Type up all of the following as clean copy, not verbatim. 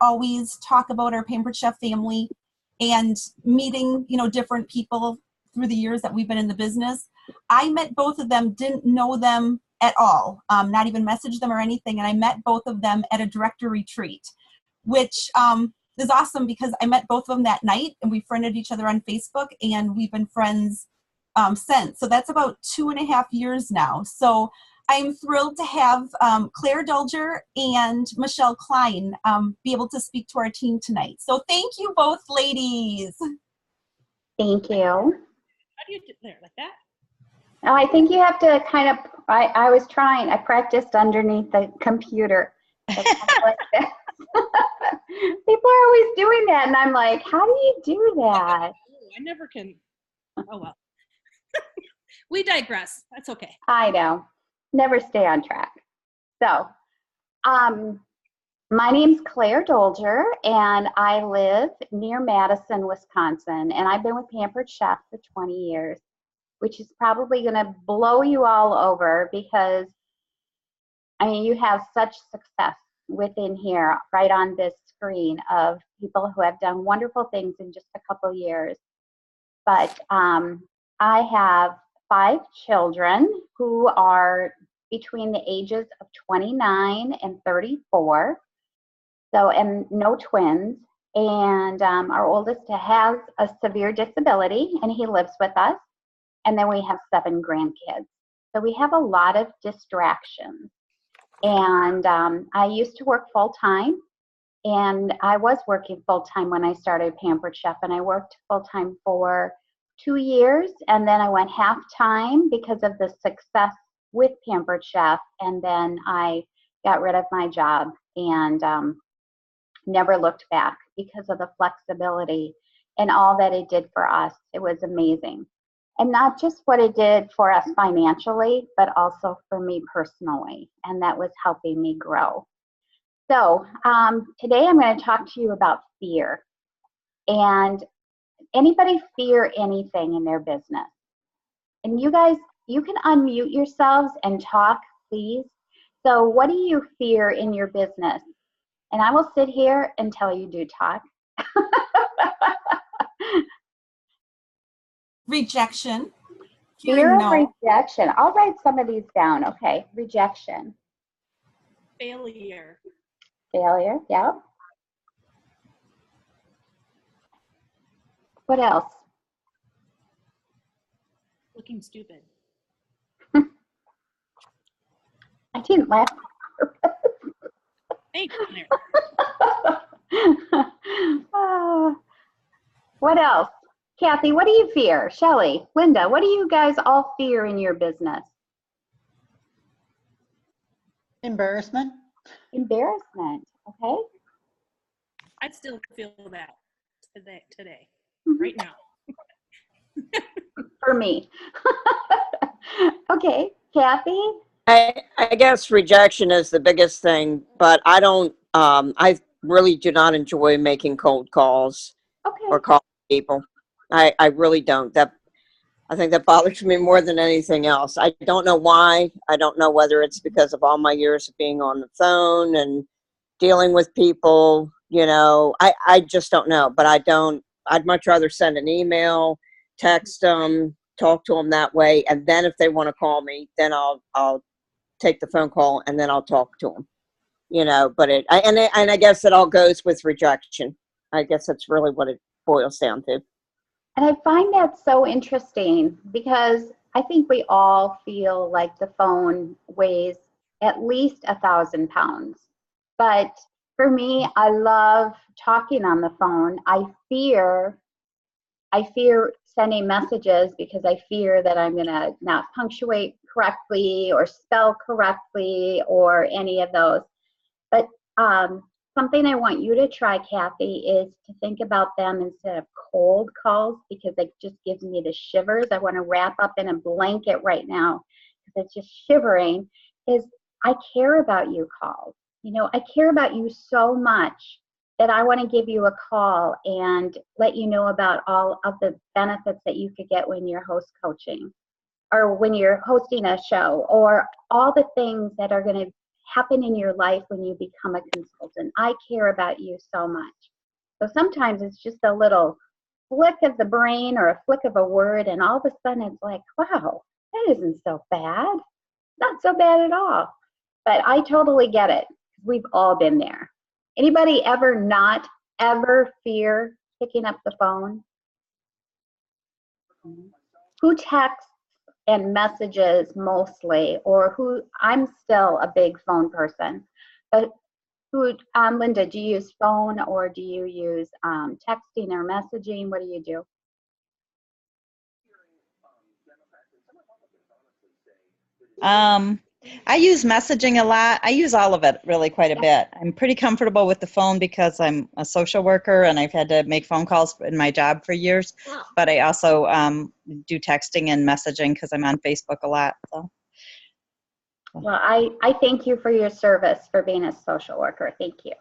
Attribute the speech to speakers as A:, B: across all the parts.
A: always talk about our Pampered Chef family and meeting, different people through the years that we've been in the business. I met both of them, didn't know them at all, not even messaged them or anything. And I met both of them at a director retreat, which is awesome because I met both of them that night and we friended each other on Facebook and we've been friends since. So that's about 2.5 years now. So I'm thrilled to have Claire Dulger and Michelle Klein be able to speak to our team tonight. So thank you both, ladies.
B: Thank you.
C: How do you do there, like that?
B: Oh, I think you have to kind of, I practiced underneath the computer. Like this. People are always doing that, and I'm like, how do you do that?
C: I never can. Oh, well. We digress. That's okay.
B: I know. Never stay on track. So, my name's Claire Dolger, and I live near Madison, Wisconsin, and I've been with Pampered Chef for 20 years, which is probably going to blow you all over because, you have such success within here, right on this screen, of people who have done wonderful things in just a couple years. But I have 5 children who are between the ages of 29 and 34. So, and no twins. And our oldest has a severe disability and he lives with us. And then we have 7 grandkids. So we have a lot of distractions. And I used to work full-time, and I was working full-time when I started Pampered Chef, and I worked full-time for 2 years, and then I went half-time because of the success with Pampered Chef, and then I got rid of my job and never looked back because of the flexibility and all that it did for us. It was amazing. And not just what it did for us financially, but also for me personally. And that was helping me grow. So today I'm going to talk to you about fear. And anybody fear anything in their business? And you guys, you can unmute yourselves and talk, please. So what do you fear in your business? And I will sit here until you do talk.
A: Rejection.
B: Fear of rejection. I'll write some of these down. Okay. Rejection.
C: Failure.
B: Failure. Yep. What else?
C: Looking stupid.
B: I didn't laugh.
C: Thanks,
B: What else? Kathy, what do you fear? Shelley, Linda, what do you guys all fear in your business?
D: Embarrassment.
B: Embarrassment, okay.
C: I still feel that today,
B: Mm-hmm.
C: right now.
B: For me. Okay, Kathy?
E: I guess rejection is the biggest thing, but I don't, I really do not enjoy making cold calls or calling people. I really don't. I think that bothers me more than anything else. I don't know why. I don't know whether it's because of all my years of being on the phone and dealing with people, I just don't know, but I'd much rather send an email, text them, talk to them that way. And then if they want to call me, then I'll take the phone call and then I'll talk to them, but I guess it all goes with rejection. I guess that's really what it boils down to.
B: And I find that so interesting because I think we all feel like the phone weighs at least 1,000 pounds. But for me, I love talking on the phone. I fear sending messages because I fear that I'm going to not punctuate correctly or spell correctly or any of those. But something I want you to try, Kathy, is to think about them instead of cold calls because it just gives me the shivers. I want to wrap up in a blanket right now because it's just shivering. Is I care about you calls. I care about you so much that I want to give you a call and let you know about all of the benefits that you could get when you're host coaching or when you're hosting a show or all the things that are going to happen in your life when you become a consultant. I care about you so much. So sometimes it's just a little flick of the brain or a flick of a word, and all of a sudden it's like, wow, that isn't so bad. Not so bad at all. But I totally get it. We've all been there. Anybody ever not ever fear picking up the phone? Who texts and messages mostly, or who? I'm still a big phone person, but who? Linda, do you use phone or do you use texting or messaging? What do you do?
D: I use messaging a lot. I use all of it really quite a bit. I'm pretty comfortable with the phone because I'm a social worker and I've had to make phone calls in my job for years. But I also do texting and messaging because I'm on Facebook a lot. So.
B: Well, I thank you for your service for being a social worker. Thank you.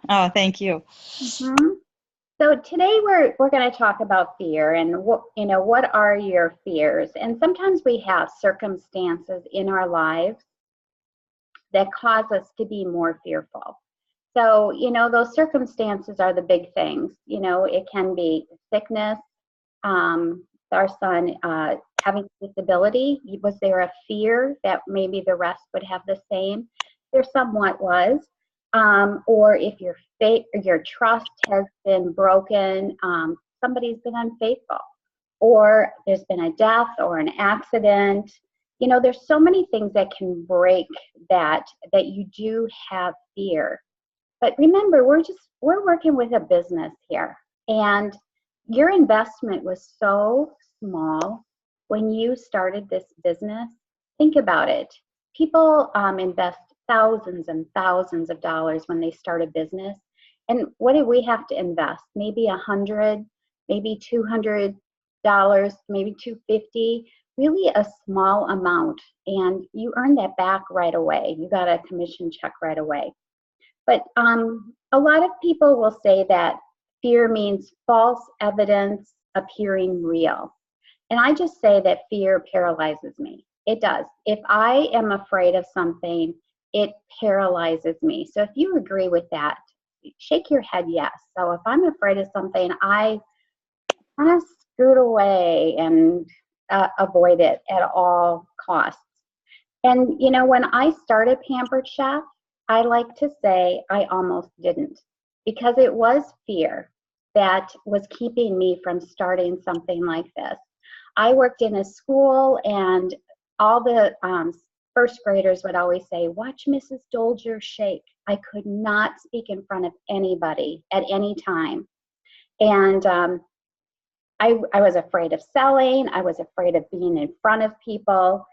D: Oh, thank you.
B: So today we're going to talk about fear and what are your fears? And sometimes we have circumstances in our lives that cause us to be more fearful. So, those circumstances are the big things. It can be sickness, our son having disability. Was there a fear that maybe the rest would have the same? There somewhat was. Or if your faith or your trust has been broken, somebody's been unfaithful, or there's been a death or an accident. There's so many things that can break that you do have fear. But remember, we're working with a business here, and your investment was so small when you started this business. Think about it. People invest thousands and thousands of dollars when they start a business. And what do we have to invest? Maybe $100, maybe $200, maybe $250. Really a small amount, and you earn that back right away. You got a commission check right away. But a lot of people will say that fear means false evidence appearing real. And I just say that fear paralyzes me. It does. If I am afraid of something, it paralyzes me. So if you agree with that, shake your head yes. So if I'm afraid of something, I kind of scoot away and avoid it at all costs. And when I started Pampered Chef, I like to say I almost didn't, because it was fear that was keeping me from starting something like this. I worked in a school, and all the first graders would always say, "Watch Mrs. Dolger shake." I could not speak in front of anybody at any time. And I was afraid of selling. I was afraid of being in front of people.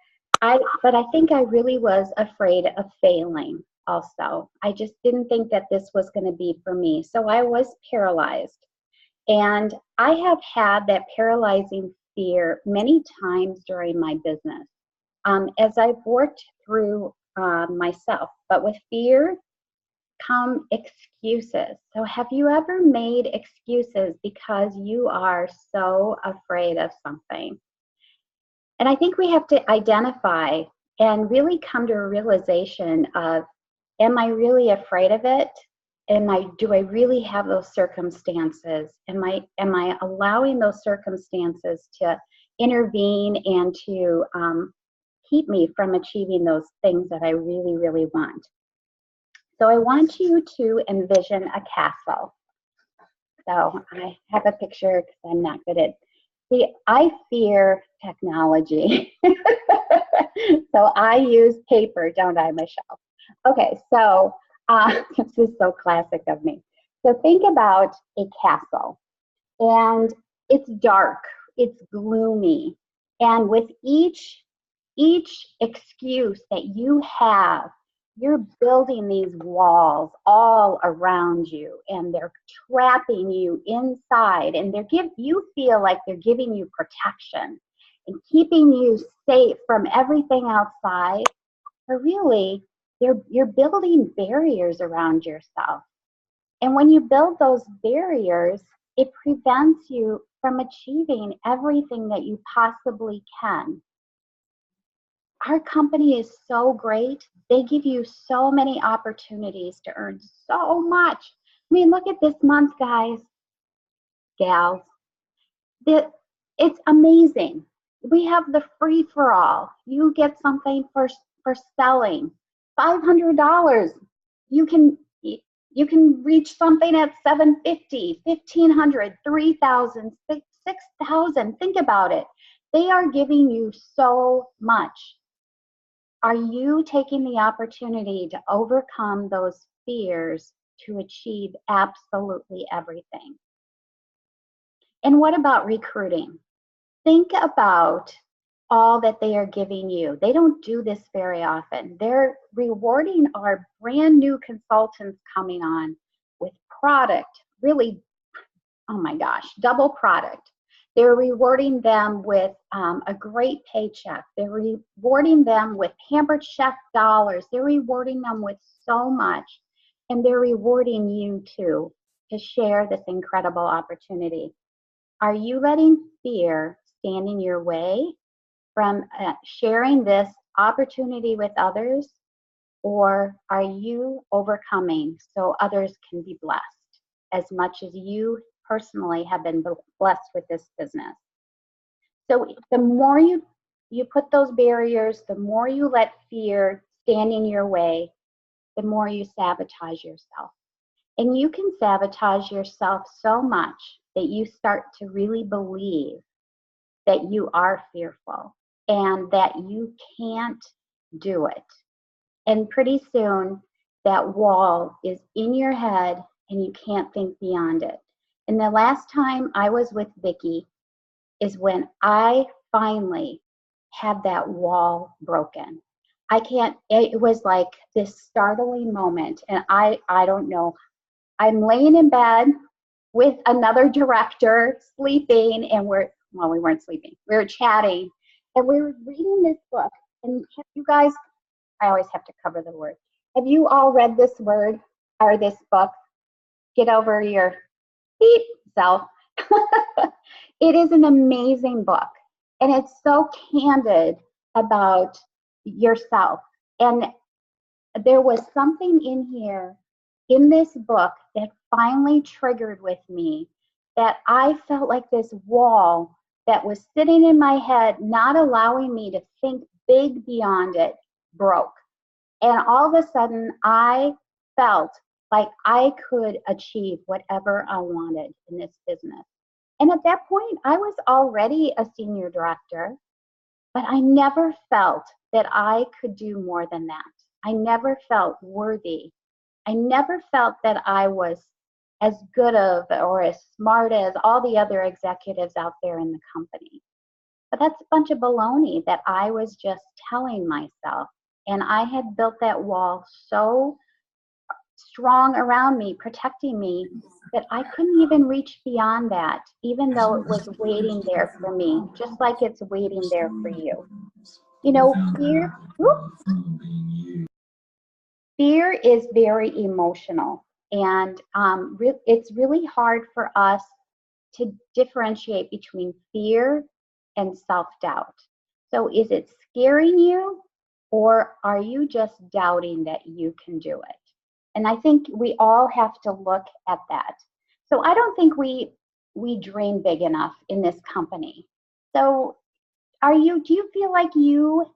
B: But I think I really was afraid of failing also. I just didn't think that this was going to be for me. So I was paralyzed. And I have had that paralyzing fear many times during my business as I've worked through myself. But with fear come excuses. So have you ever made excuses because you are so afraid of something? And I think we have to identify and really come to a realization of, am I really afraid of it? Do I really have those circumstances? Am I allowing those circumstances to intervene and to keep me from achieving those things that I really, really want? So I want you to envision a castle. So I have a picture because I'm not good at. See, I fear technology. So I use paper, don't I, Michelle? Okay, so this is so classic of me. So think about a castle, and it's dark, it's gloomy, and with each excuse that you have, you're building these walls all around you, and they're trapping you inside, and you feel like they're giving you protection and keeping you safe from everything outside. But really, you're building barriers around yourself. And when you build those barriers, it prevents you from achieving everything that you possibly can. Our company is so great they give you so many opportunities to earn so much. I mean, look at this month, guys, gals. It's amazing. We have the free for all. You get something for selling. $500. You can reach something at $750, $1,500, $3,000, $6,000. Think about it. They are giving you so much. Are you taking the opportunity to overcome those fears to achieve absolutely everything? And what about recruiting? Think about all that they are giving you. They don't do this very often. They're rewarding our brand new consultants coming on with product, really, oh my gosh, double product. They're rewarding them with a great paycheck. They're rewarding them with Pampered Chef dollars. They're rewarding them with so much. And they're rewarding you too to share this incredible opportunity. Are you letting fear stand in your way from sharing this opportunity with others? Or are you overcoming so others can be blessed as much as you personally have been blessed with this business? So the more you put those barriers, the more you let fear stand in your way, the more you sabotage yourself. And you can sabotage yourself so much that you start to really believe that you are fearful and that you can't do it. And pretty soon, that wall is in your head and you can't think beyond it. And the last time I was with Vicki is when I finally had that wall broken. It was like this startling moment. And I don't know, I'm laying in bed with another director sleeping, and we weren't sleeping. We were chatting and we were reading this book. And you guys, I always have to cover the word. Have you all read this word or this book? Get over your beep self. It is an amazing book. And it's so candid about yourself. And there was something in here in this book that finally triggered with me, that I felt like this wall that was sitting in my head, not allowing me to think big beyond it, broke. And all of a sudden, I felt like I could achieve whatever I wanted in this business. And at that point, I was already a senior director, but I never felt that I could do more than that. I never felt worthy. I never felt that I was as good of or as smart as all the other executives out there in the company. But that's a bunch of baloney that I was just telling myself. And I had built that wall so strong around me, protecting me, that I couldn't even reach beyond that, even though it was waiting there for me, just like it's waiting there for you. You know, fear is very emotional, and it's really hard for us to differentiate between fear and self-doubt. So is it scaring you, or are you just doubting that you can do it? And I think we all have to look at that. So I don't think we dream big enough in this company. So do you feel like you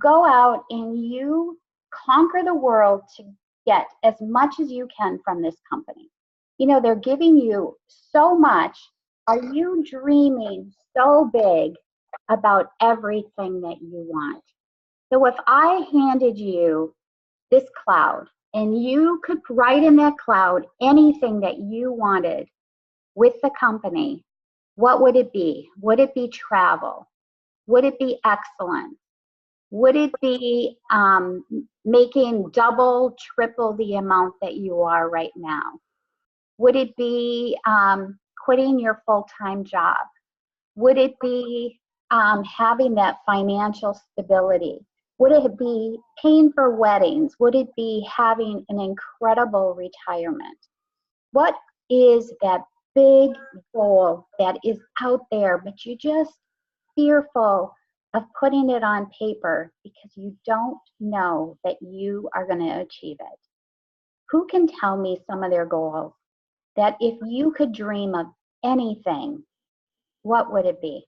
B: go out and you conquer the world to get as much as you can from this company? You know, they're giving you so much. Are you dreaming so big about everything that you want? So if I handed you this cloud and you could write in that cloud anything that you wanted with the company, what would it be? Would it be travel? Would it be excellence? Would it be making double, triple the amount that you are right now? Would it be quitting your full-time job? Would it be having that financial stability? Would it be paying for weddings? Would it be having an incredible retirement? What is that big goal that is out there, but you're just fearful of putting it on paper because you don't know that you are going to achieve it. Who can tell me some of their goals that if you could dream of anything, what would it be?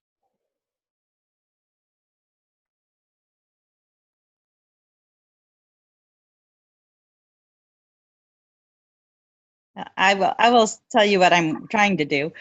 D: I will tell you what I'm trying to do.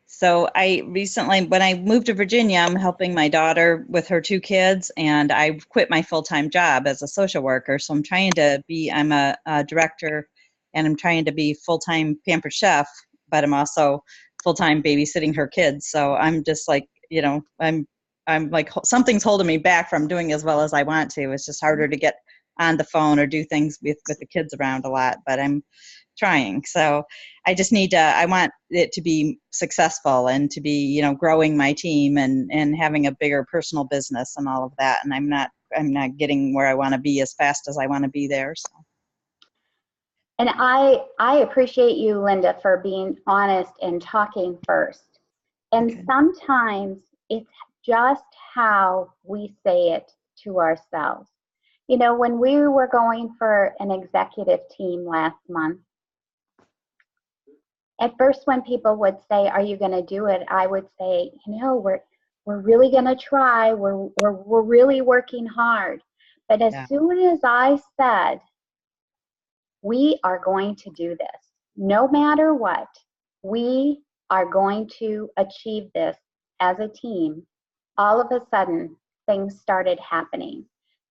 D: So I recently, when I moved to Virginia, I'm helping my daughter with her 2 kids, and I quit my full-time job as a social worker. So I'm a director, and I'm trying to be full-time pampered chef, but I'm also full-time babysitting her kids. So I'm just like, I'm like, something's holding me back from doing as well as I want to. It's just harder to get on the phone or do things with the kids around a lot, but I'm trying. So I just I want it to be successful and to be, growing my team and having a bigger personal business and all of that. And I'm not getting where I want to be as fast as I want to be there. So.
B: And I appreciate you, Linda, for being honest and talking first. And
D: Okay.
B: sometimes it's just how we say it to ourselves. When we were going for an executive team last month, at first when people would say, "Are you going to do it?" I would say, we're really going to try. We're really working hard. But as soon as I said, we are going to do this, no matter what, we are going to achieve this as a team, all of a sudden things started happening.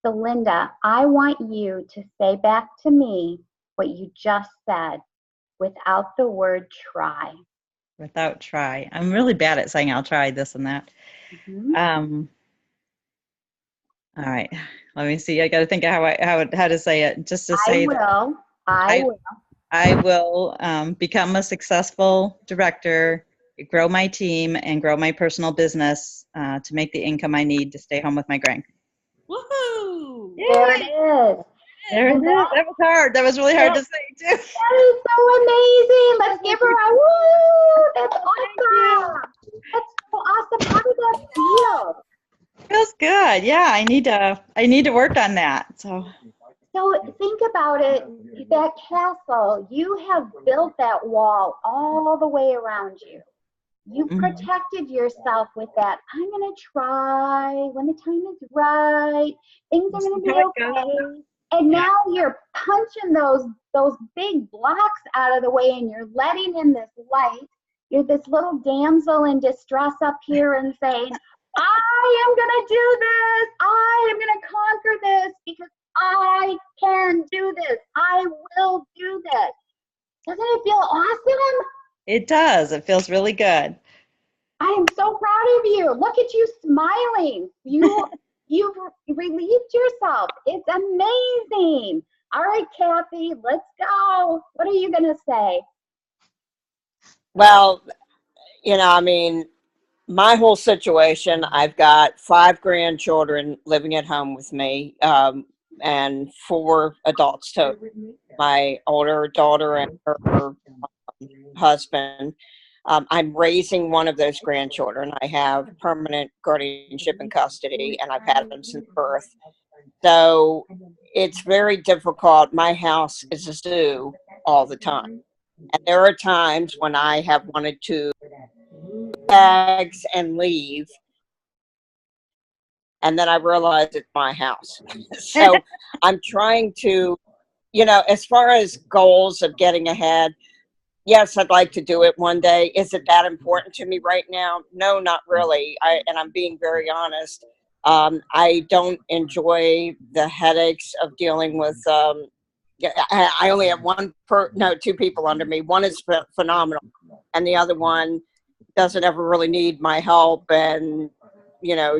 B: So Linda, I want you to say back to me what you just said without the word try.
D: Without try. I'm really bad at saying I'll try this and that.
B: Mm-hmm.
D: All right. Let me see. I got to think of how to say it. Just to say I will become a successful director, grow my team, and grow my personal business to make the income I need to stay home with my grandkids.
C: Woohoo!
B: There it is.
D: There it is. That was hard. That was really hard to say too.
B: That is so amazing. Let's give her a woo. That's awesome. That's so awesome. How did that feel?
D: Feels good. Yeah, I need to work on that. So
B: think about it. That castle, you have built that wall all the way around you. You protected yourself with that. I'm going to try when the time is right. Things are going to be okay. And now you're punching those big blocks out of the way and you're letting in this light. You're this little damsel in distress up here and saying, I am going to do this. I am going to conquer this because I can do this. I will do this. Doesn't it feel awesome?
D: It does. It feels really good.
B: I am so proud of you. Look at you smiling. You've relieved yourself. It's amazing. All right, Kathy, let's go. What are you going to say?
E: Well, my whole situation, I've got 5 grandchildren living at home with me, and 4 adults too. My older daughter and her husband. I'm raising one of those grandchildren. I have permanent guardianship and custody, and I've had them since birth. So it's very difficult. My house is a zoo all the time. And there are times when I have wanted to bags and leave, and then I realize it's my house. So I'm trying to, as far as goals of getting ahead, yes, I'd like to do it one day. Is it that important to me right now? No, not really. And I'm being very honest. I don't enjoy the headaches of dealing with. I only have 2 people under me. One is phenomenal, and the other one doesn't ever really need my help, and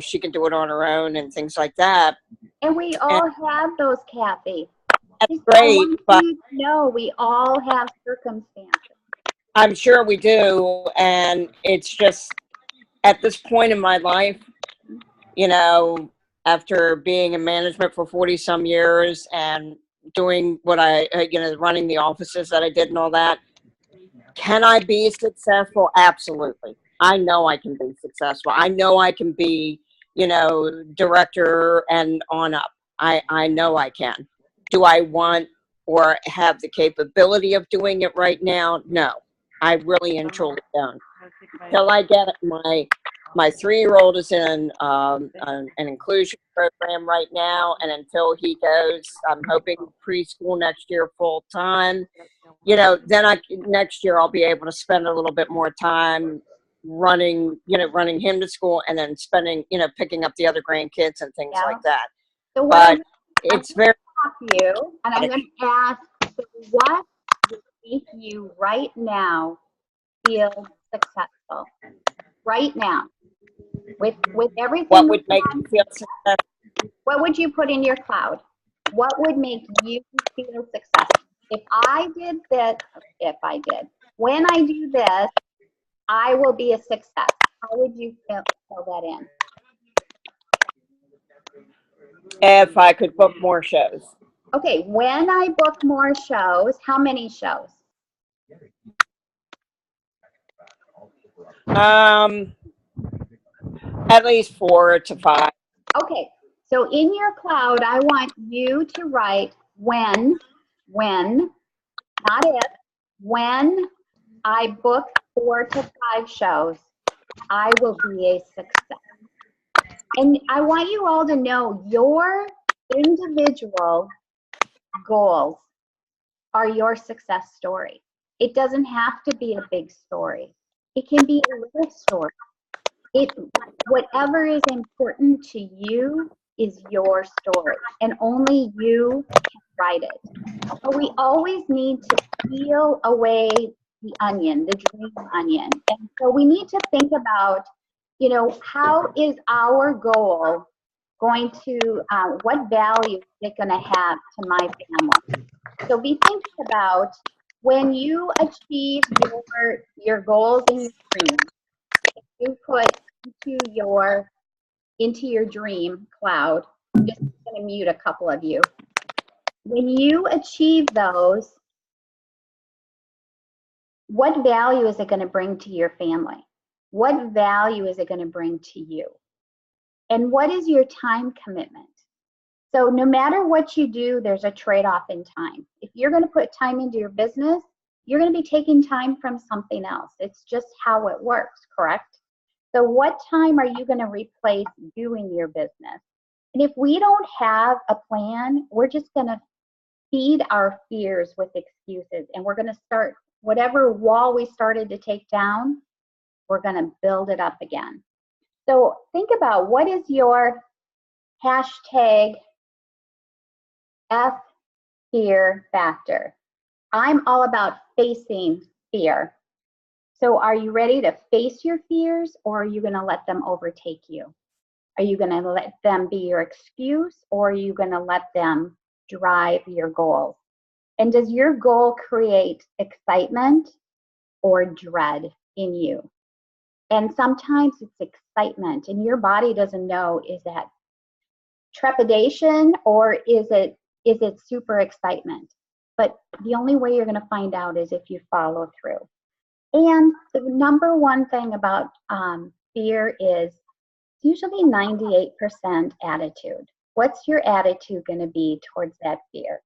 E: she can do it on her own and things like that.
B: And we all have those, Kathy.
E: That's great, but
B: no, we all have circumstances.
E: I'm sure we do, and it's just at this point in my life, after being in management for 40 some years and doing what running the offices that I did and all that, can I be successful? Absolutely. I know I can be successful. I know I can be director and on up. I know I can. Do I want or have the capability of doing it right now? No, I really and truly don't. Till I get my 3-year-old is in an inclusion program right now, and until he goes, I'm hoping preschool next year full time. Then next year I'll be able to spend a little bit more time running him to school, and then spending, picking up the other grandkids and things like that.
B: So
E: but it's very
B: you, and I'm going to ask, so what would make you right now feel successful? Right now, with everything.
E: What would make you feel successful?
B: What would you put in your cloud? What would make you feel successful? If I did this, when I do this, I will be a success. How would you fill that in?
E: If I could book more shows.
B: Okay, when I book more shows, how many shows?
E: At least 4 to 5.
B: Okay, so in your cloud, I want you to write when, not if, when I book 4 to 5 shows, I will be a success. And I want you all to know your individual goals are your success story. It doesn't have to be a big story. It can be a little story. Whatever is important to you is your story, and only you can write it. But we always need to peel away the onion, the dream onion. And so we need to think about, how is our goal going to, what value is it going to have to my family? So be thinking about when you achieve your goals and your dreams, you put into your dream cloud. I'm just going to mute a couple of you. When you achieve those, what value is it going to bring to your family? What value is it going to bring to you? And what is your time commitment? So no matter what you do, there's a trade-off in time. If you're going to put time into your business, you're going to be taking time from something else. It's just how it works, correct? So what time are you going to replace doing your business? And if we don't have a plan, we're just going to feed our fears with excuses, and we're going to start whatever wall we started to take down, we're going to build it up again. So think about, what is your hashtag F fear factor? I'm all about facing fear. So are you ready to face your fears, or are you going to let them overtake you? Are you going to let them be your excuse, or are you going to let them drive your goals? And does your goal create excitement or dread in you? And sometimes it's excitement, and your body doesn't know, is that trepidation or is it super excitement? But the only way you're going to find out is if you follow through. And the number one thing about fear is usually 98% attitude. What's your attitude going to be towards that fear?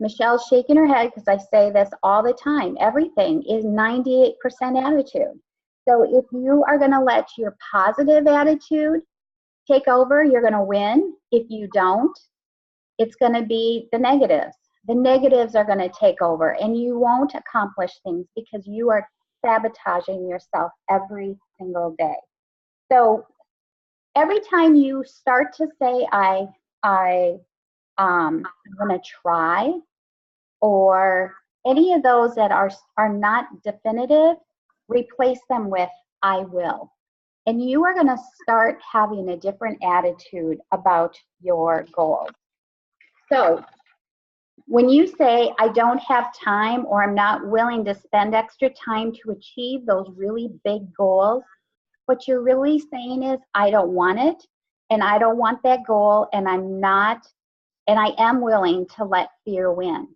B: Michelle's shaking her head because I say this all the time. Everything is 98% attitude. So if you are going to let your positive attitude take over, you're going to win. If you don't, it's going to be the negatives. The negatives are going to take over, and you won't accomplish things because you are sabotaging yourself every single day. So every time you start to say, I'm going to try, or any of those that are not definitive, replace them with I will. And you are going to start having a different attitude about your goals. So when you say, I don't have time, or I'm not willing to spend extra time to achieve those really big goals, what you're really saying is, I don't want it, and I don't want that goal, and I am willing to let fear win.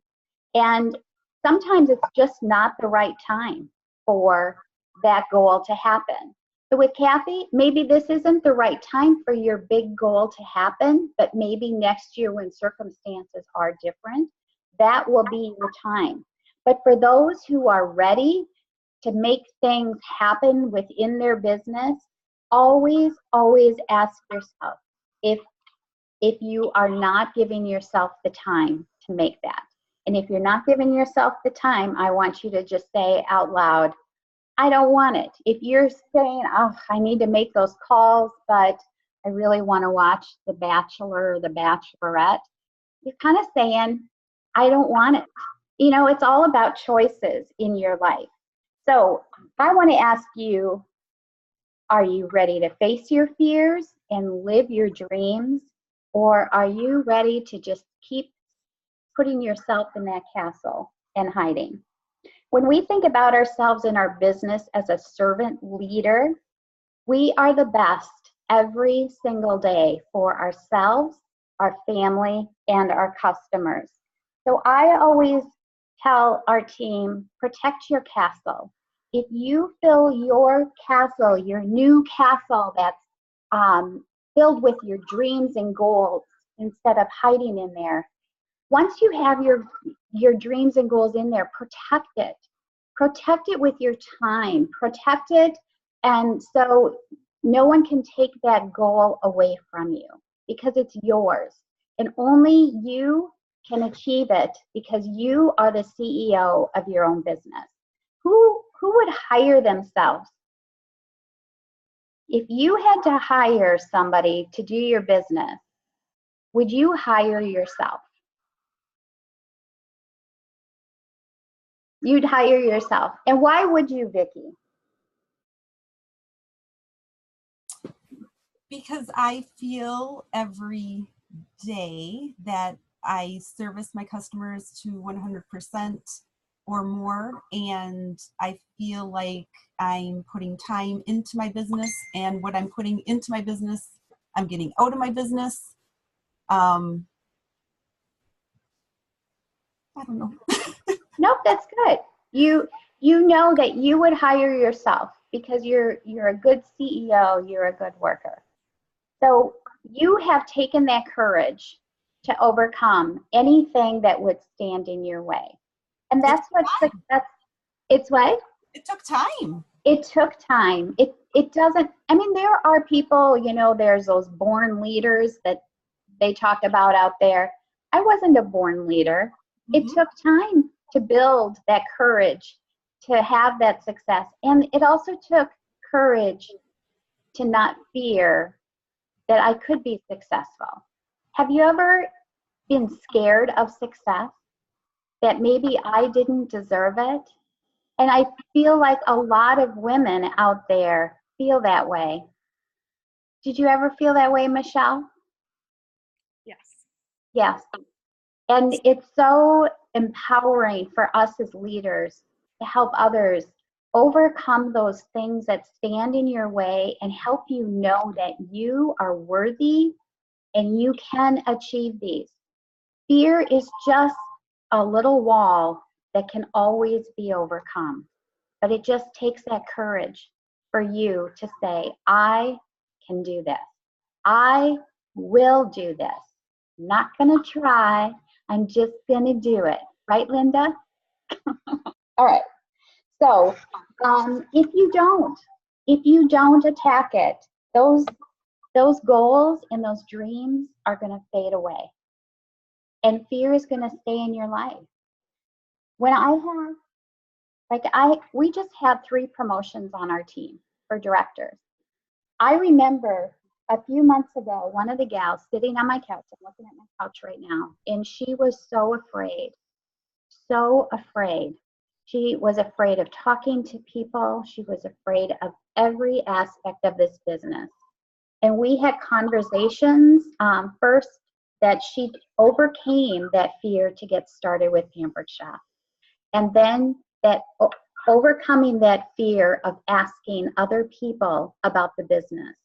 B: And sometimes it's just not the right time for that goal to happen. So with Kathy, maybe this isn't the right time for your big goal to happen, but maybe next year when circumstances are different, that will be your time. But for those who are ready to make things happen within their business, always, always ask yourself if you are not giving yourself the time to make that. And if you're not giving yourself the time, I want you to just say out loud, I don't want it. If you're saying, oh, I need to make those calls, but I really want to watch The Bachelor or The Bachelorette, you're kind of saying, I don't want it. You know, it's all about choices in your life. So I want to ask you, are you ready to face your fears and live your dreams? Or are you ready to just keep putting yourself in that castle and hiding? When we think about ourselves in our business as a servant leader, we are the best every single day for ourselves, our family, and our customers. So I always tell our team, protect your castle. If you fill your castle, your new castle that's filled with your dreams and goals instead of hiding in there, once you have your dreams and goals in there, protect it. Protect it with your time. Protect it, and so no one can take that goal away from you because it's yours. And only you can achieve it because you are the CEO of your own business. Who would hire themselves? If you had to hire somebody to do your business, would you hire yourself? You'd hire yourself. And why would you, Vicki?
A: Because I feel every day that I service my customers to 100% or more, and I feel like I'm putting time into my business, and what I'm putting into my business, I'm getting out of my business. I don't know.
B: Nope, that's good. You know that you would hire yourself because you're a good CEO, you're a good worker. So you have taken that courage to overcome anything that would stand in your way. And that's what success, it's what?
A: It took time.
B: It took time. It doesn't, I mean, there are people, you know, there's those born leaders that they talk about out there. I wasn't a born leader. It took time to build that courage, to have that success. And it also took courage to not fear that I could be successful. Have you ever been scared of success? That maybe I didn't deserve it? And I feel like a lot of women out there feel that way. Did you ever feel that way, Michelle?
C: Yes.
B: Yes. And it's so empowering for us as leaders to help others overcome those things that stand in your way and help you know that you are worthy and you can achieve these. Fear is just a little wall that can always be overcome. But it just takes that courage for you to say, I can do this. I will do this. I'm not going to try. I'm just going to do it. Right, Linda? All right. So if you don't attack it, those goals and those dreams are going to fade away. And fear is going to stay in your life. When we just had 3 promotions on our team for directors. I remember a few months ago, one of the gals sitting on my couch, I'm looking at my couch right now, and she was so afraid. So afraid. She was afraid of talking to people. She was afraid of every aspect of this business. And we had conversations first that she overcame that fear to get started with Pampered Chef. And then that overcoming that fear of asking other people about the business.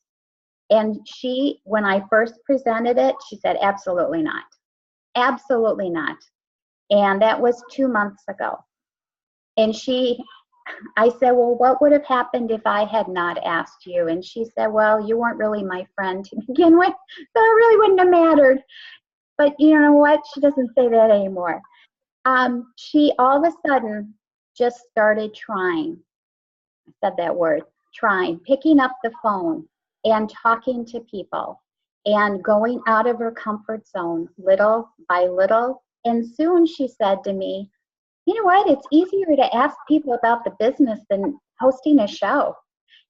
B: And she, when I first presented it, she said, absolutely not. Absolutely not. And that was 2 months ago. And she I said, well, what would have happened if I had not asked you? And she said, well, you weren't really my friend to begin with, so it really wouldn't have mattered. But you know what? She doesn't say that anymore. She all of a sudden just started trying. I said that word, trying, picking up the phone and talking to people and going out of her comfort zone little by little. And soon she said to me, you know what? It's easier to ask people about the business than hosting a show.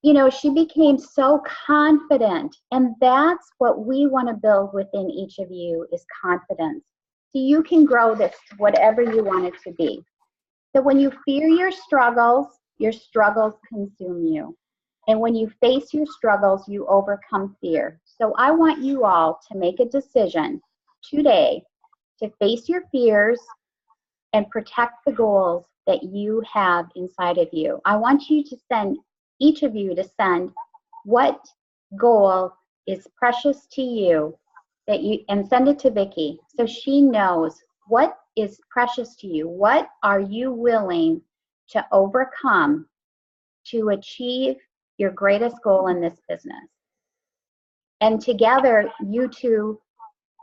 B: You know, she became so confident. And that's what we want to build within each of you is confidence. So you can grow this to whatever you want it to be. So when you fear your struggles consume you. And when you face your struggles, you overcome fear. So I want you all to make a decision today to face your fears and protect the goals that you have inside of you. I want you to send, each of you to send what goal is precious to you that you, and send it to Vicki so she knows what is precious to you. What are you willing to overcome to achieve your greatest goal in this business? And together, you two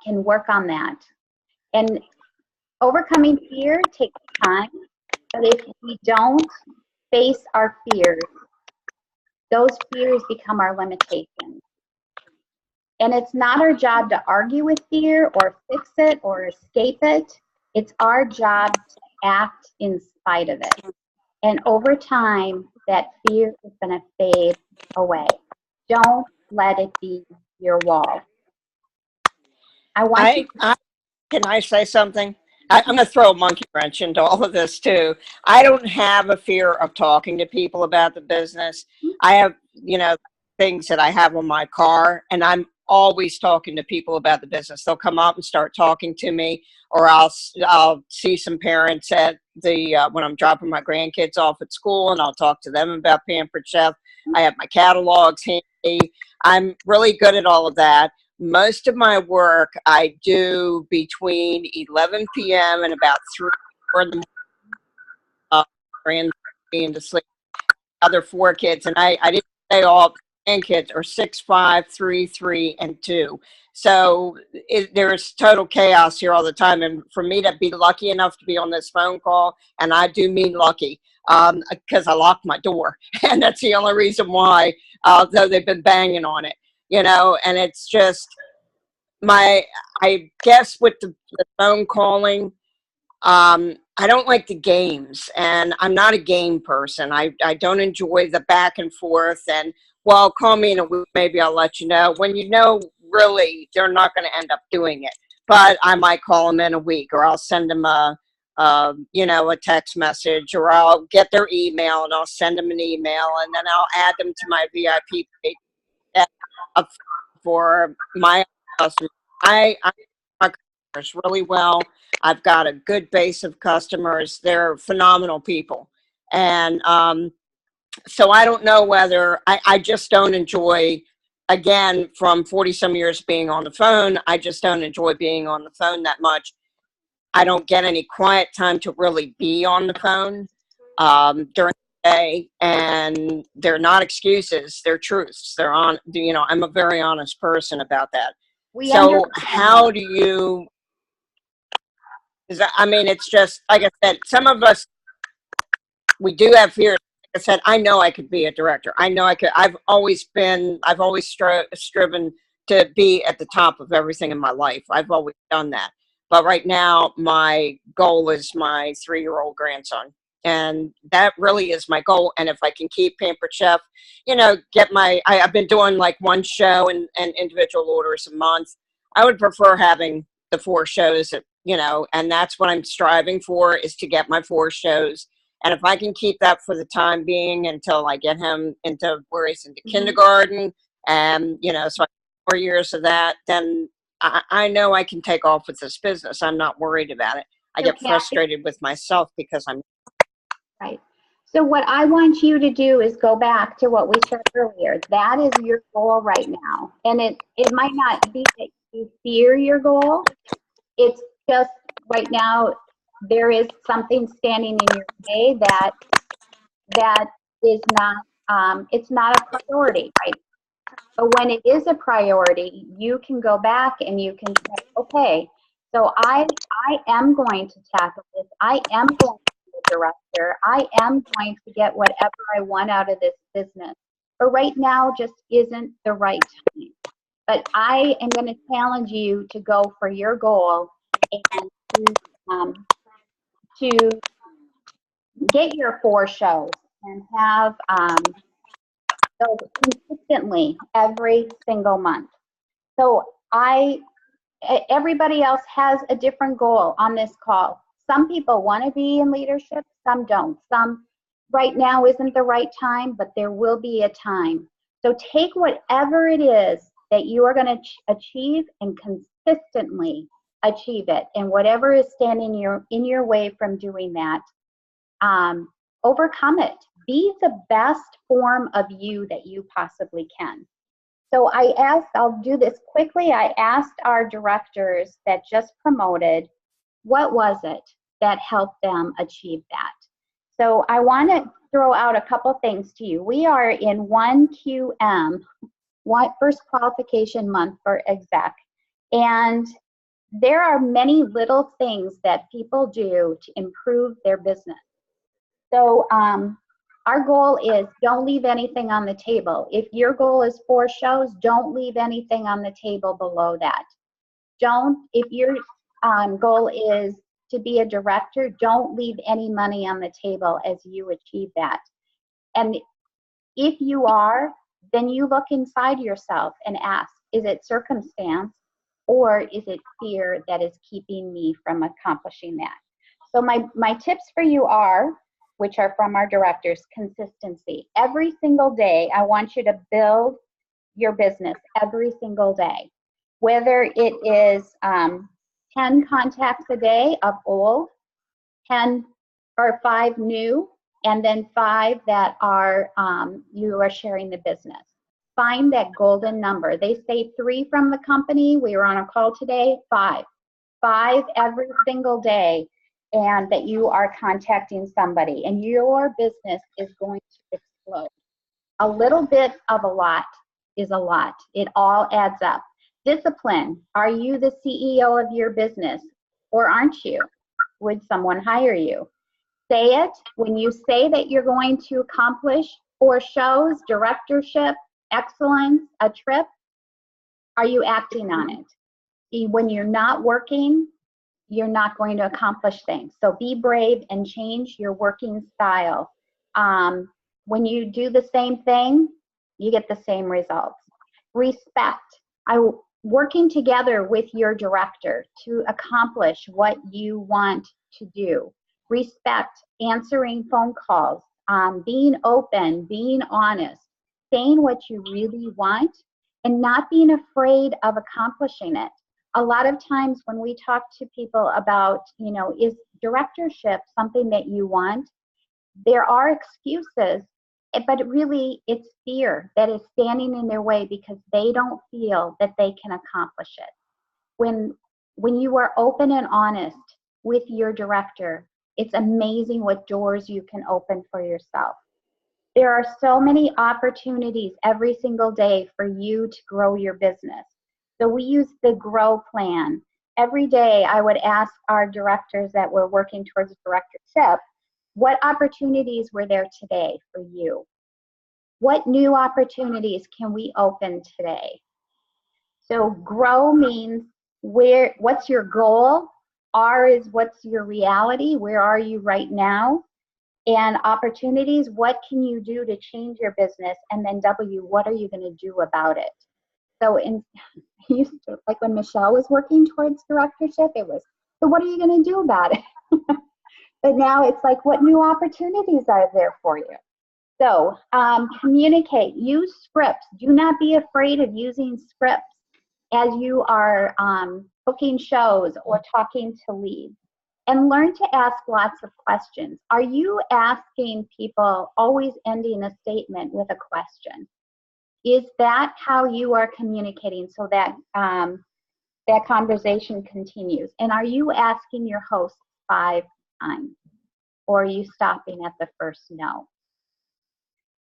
B: can work on that. And overcoming fear takes time, but if we don't face our fears, those fears become our limitations. And it's not our job to argue with fear or fix it or escape it. It's our job to act in spite of it. And over time, that fear is going to fade away. Don't let it be your wall.
E: Can I say something? I'm going to throw a monkey wrench into all of this too. I don't have a fear of talking to people about the business. I have, things that I have on my car, and I'm always talking to people about the business. They'll come up and start talking to me, or I'll see some parents at the when I'm dropping my grandkids off at school, and I'll talk to them about Pampered Chef. I have my catalogs handy. I'm really good at all of that. Most of my work I do between 11 p.m. and about 3 in the morning, being to sleep. Other 4 kids, and I didn't say all grandkids are 6, 5, 3, 3, and 2. So there's total chaos here all the time. And for me to be lucky enough to be on this phone call, and I do mean lucky, because I locked my door, and that's the only reason why. Though they've been banging on it, and it's just I guess with the phone calling. I don't like the games, and I'm not a game person. I don't enjoy the back and forth and, well, call me in a week, maybe I'll let you know. When really, they're not going to end up doing it. But I might call them in a week, or I'll send them a text message, or I'll get their email and I'll send them an email, and then I'll add them to my VIP page for my customers. I my customers really well. I've got a good base of customers. They're phenomenal people. And so I don't know whether I just don't enjoy, again, from 40 some years being on the phone, I just don't enjoy being on the phone that much. I don't get any quiet time to really be on the phone during the day. And they're not excuses, they're truths. They're on, I'm a very honest person about that. How do you, it's just, like I said, some of us, we do have fears. Like I said, I know I could be a director. I know I could. I've always striven to be at the top of everything in my life. I've always done that. But right now, my goal is my 3-year-old grandson. And that really is my goal. And if I can keep Pampered Chef, I've been doing like one show and individual orders a month. I would prefer having the 4 shows, and that's what I'm striving for, is to get my 4 shows. And if I can keep that for the time being until I get him into where he's into kindergarten, and, so I have 4 years of that, then I know I can take off with this business. I'm not worried about it. I get frustrated with myself because I'm
B: right. So what I want you to do is go back to what we said earlier. That is your goal right now. And it might not be that you fear your goal. It's just right now there is something standing in your way that that is not, it's not a priority, right? But when it is a priority, you can go back and you can say, okay, so I am going to tackle this. I am going to be a director. I am going to get whatever I want out of this business. But right now just isn't the right time. But I am going to challenge you to go for your goal and to get your 4 shows and have those consistently every single month. So everybody else has a different goal on this call. Some people want to be in leadership, some don't. Some right now isn't the right time, but there will be a time. So take whatever it is that you are going to achieve and consistently achieve it. And whatever is standing in your way from doing that, overcome it. Be the best form of you that you possibly can. So I'll do this quickly. I asked our directors that just promoted, what was it that helped them achieve that? So I want to throw out a couple things to you. We are in 1QM, first qualification month for exec. And there are many little things that people do to improve their business. So our goal is don't leave anything on the table. If your goal is 4 shows, don't leave anything on the table below that. If your goal is to be a director, don't leave any money on the table as you achieve that. And if you are, then you look inside yourself and ask, is it circumstance or is it fear that is keeping me from accomplishing that? So my tips for you are, which are from our directors, consistency. Every single day, I want you to build your business every single day. Whether it is 10 contacts a day of old, 10 or 5 new, and then 5 that are you are sharing the business. Find that golden number. They say 3 from the company. We were on a call today, 5. 5 every single day, and that you are contacting somebody, and your business is going to explode. A little bit of a lot is a lot. It all adds up. Discipline. Are you the CEO of your business or aren't you? Would someone hire you? Say it. When you say that you're going to accomplish 4 shows, directorship, excellence, a trip, are you acting on it? When you're not working, you're not going to accomplish things. So be brave and change your working style. When you do the same thing, you get the same results. Respect. Working together with your director to accomplish what you want to do. Respect, answering phone calls, being open, being honest, saying what you really want, and not being afraid of accomplishing it. A lot of times when we talk to people about, is directorship something that you want? There are excuses, but really it's fear that is standing in their way because they don't feel that they can accomplish it. When you are open and honest with your director, it's amazing what doors you can open for yourself. There are so many opportunities every single day for you to grow your business. So we use the GROW plan. Every day I would ask our directors that were working towards directorship, what opportunities were there today for you? What new opportunities can we open today? So GROW means what's your goal? R is what's your reality? Where are you right now? And opportunities, what can you do to change your business? And then W, what are you going to do about it? So like when Michelle was working towards directorship, it was, so what are you going to do about it? But now it's like, what new opportunities are there for you? So communicate, use scripts. Do not be afraid of using scripts as you are booking shows or talking to leads. And learn to ask lots of questions. Are you asking people, always ending a statement with a question? Is that how you are communicating so that that conversation continues? And are you asking your host 5 times? Or are you stopping at the first no?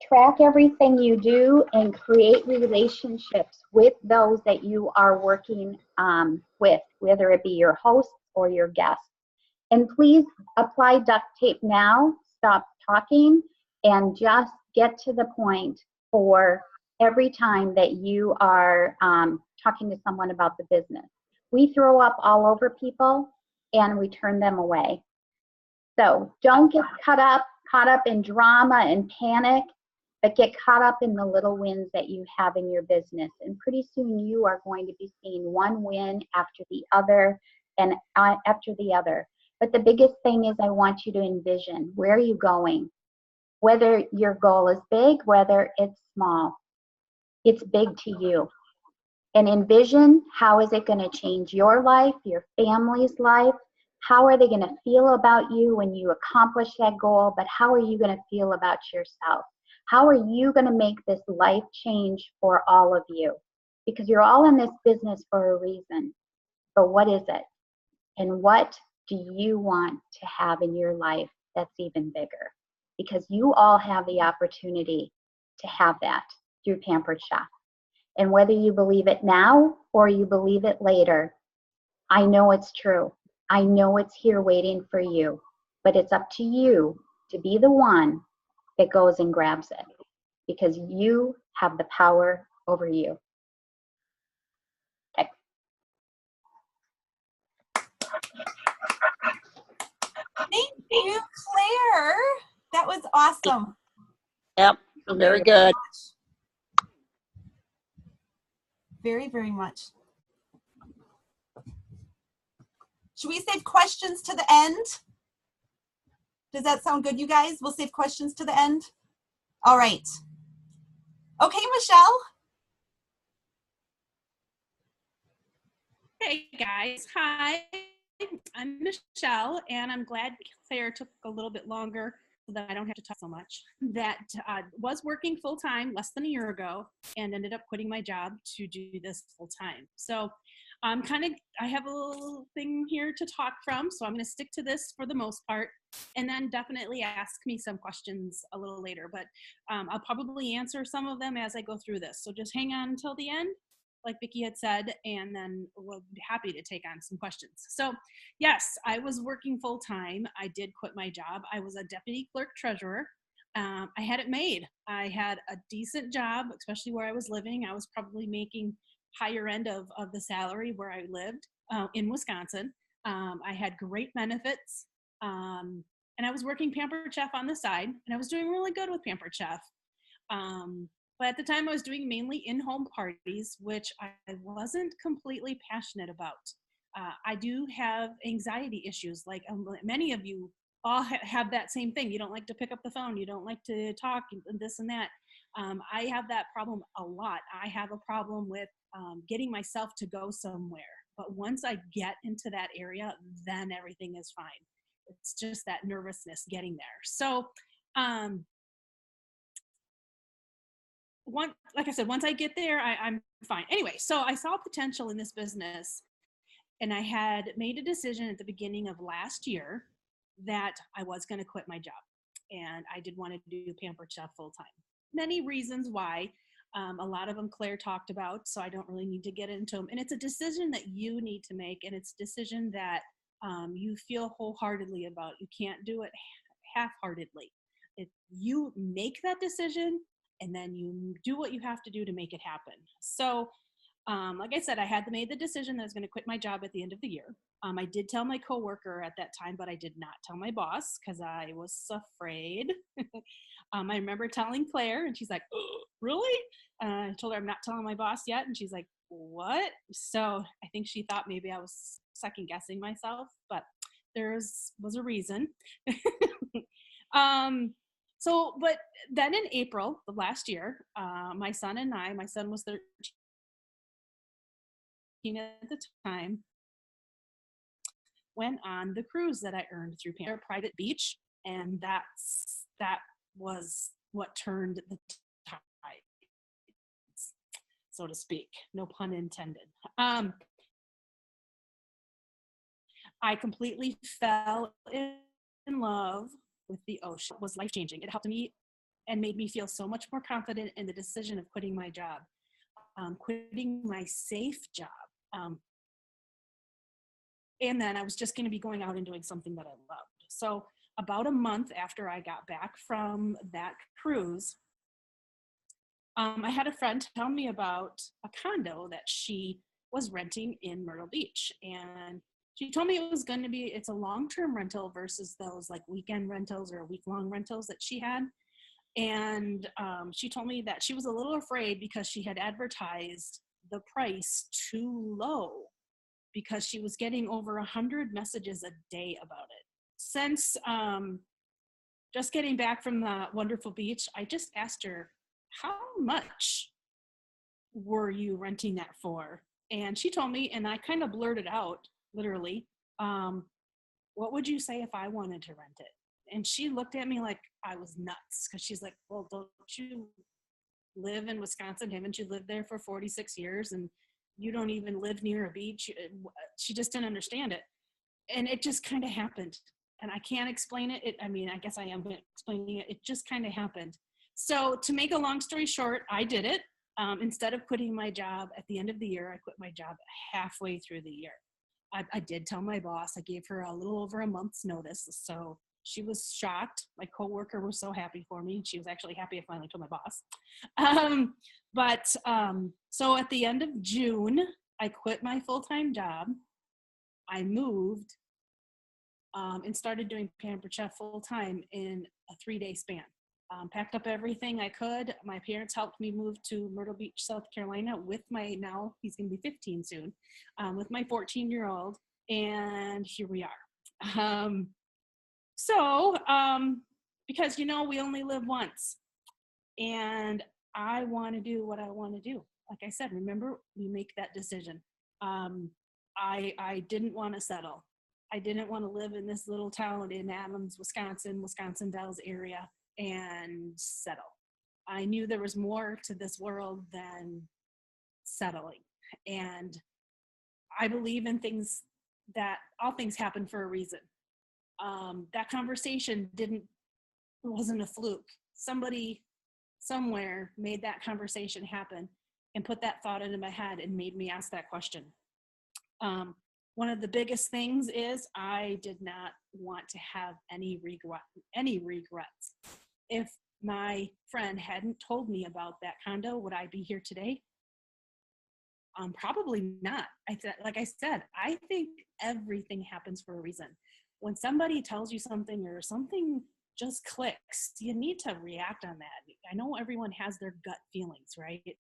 B: track everything you do and create relationships with those that you are working with, whether it be your hosts or your guests. And please apply duct tape now, stop talking, and just get to the point for every time that you are talking to someone about the business. We throw up all over people and we turn them away. So don't get caught up in drama and panic, but get caught up in the little wins that you have in your business. And pretty soon you are going to be seeing one win after the other and after the other. But the biggest thing is I want you to envision, where are you going? Whether your goal is big, whether it's small, it's big to you. And envision, how is it going to change your life, your family's life? How are they going to feel about you when you accomplish that goal? But how are you going to feel about yourself? How are you going to make this life change for all of you? Because you're all in this business for a reason. But what is it? And what do you want to have in your life that's even bigger? Because you all have the opportunity to have that through Pampered Chef. And whether you believe it now or you believe it later, I know it's true. I know it's here waiting for you. But it's up to you to be the one that goes and grabs it. Because you have the power over you. Okay.
A: Thank you, Claire. That was awesome.
E: Yep, very good.
A: Very, very much. Should we save questions to the end? Does that sound good, you guys? We'll save questions to the end. All right. Okay, Michelle.
C: Hey guys, hi. I'm Michelle, and I'm glad Claire took a little bit longer so that I don't have to talk so much. That was working full time less than a year ago, and ended up quitting my job to do this full time. So I have a little thing here to talk from, so I'm going to stick to this for the most part, and then definitely ask me some questions a little later. But I'll probably answer some of them as I go through this. So just hang on until the end, like Vicki had said, and then we'll be happy to take on some questions. So yes, I was working full time. I did quit my job. I was a deputy clerk treasurer. I had it made. I had a decent job, especially where I was living. I was probably making higher end of the salary where I lived in Wisconsin. I had great benefits, and I was working Pampered Chef on the side, and I was doing really good with Pampered Chef. But at the time I was doing mainly in-home parties, which I wasn't completely passionate about. I do have anxiety issues, like many of you all have that same thing. You don't like to pick up the phone. You don't like to talk and this and that. I have that problem a lot. I have a problem with getting myself to go somewhere. But once I get into that area, then everything is fine. It's just that nervousness getting there. So, like I said, once I get there, I'm fine. Anyway, so I saw potential in this business, and I had made a decision at the beginning of last year that I was going to quit my job, and I did want to do Pampered Chef full time. Many reasons why. A lot of them Claire talked about, so I don't really need to get into them. And it's a decision that you need to make, and it's a decision that you feel wholeheartedly about. You can't do it half-heartedly. If you make that decision, and then you do what you have to do to make it happen. So, like I said, I had made the decision that I was going to quit my job at the end of the year. I did tell my coworker at that time, but I did not tell my boss because I was afraid. I remember telling Claire, and she's like, oh, really? I told her I'm not telling my boss yet, and she's like, what? So I think she thought maybe I was second guessing myself, but there was a reason. But then in April of last year, my son was 13 at the time, went on the cruise that I earned through Pampered Private Beach, and that was what turned the tide, so to speak. No pun intended. I completely fell in love with the ocean. It was life-changing. It helped me and made me feel so much more confident in the decision of quitting my job, quitting my safe job. And then I was just going to be going out and doing something that I loved. So about a month after I got back from that cruise, I had a friend tell me about a condo that she was renting in Myrtle Beach. And she told me it's a long-term rental versus those like weekend rentals or week-long rentals that she had. And she told me that she was a little afraid because she had advertised the price too low, because she was getting over 100 messages a day about it. Since just getting back from the wonderful beach, I just asked her, how much were you renting that for? And she told me, and I kind of blurted out, literally, what would you say if I wanted to rent it? And she looked at me like I was nuts, because she's like, well, don't you live in Wisconsin? Haven't you lived there for 46 years and you don't even live near a beach? She just didn't understand it. And it just kind of happened. And I can't explain it. I guess I am explaining it. It just kind of happened. So to make a long story short, I did it. Instead of quitting my job at the end of the year, I quit my job halfway through the year. I did tell my boss. I gave her a little over a month's notice. So she was shocked. My coworker was so happy for me. She was actually happy I finally told my boss. So at the end of June, I quit my full-time job. I moved and started doing Pampered Chef full-time in a 3-day span. Packed up everything I could. My parents helped me move to Myrtle Beach, South Carolina with now he's going to be 15 soon, with my 14-year-old, and here we are. Because, we only live once, and I want to do what I want to do. Like I said, remember, we make that decision. I didn't want to settle. I didn't want to live in this little town in Adams, Wisconsin Dells area and settle. I knew there was more to this world than settling. And I believe in things, that all things happen for a reason. That conversation wasn't a fluke. Somebody somewhere made that conversation happen and put that thought into my head and made me ask that question. One of the biggest things is I did not want to have any regrets. If my friend hadn't told me about that condo, would I be here today? Probably not. Like I said, I think everything happens for a reason. When somebody tells you something or something just clicks, you need to react on that. I know everyone has their gut feelings, right?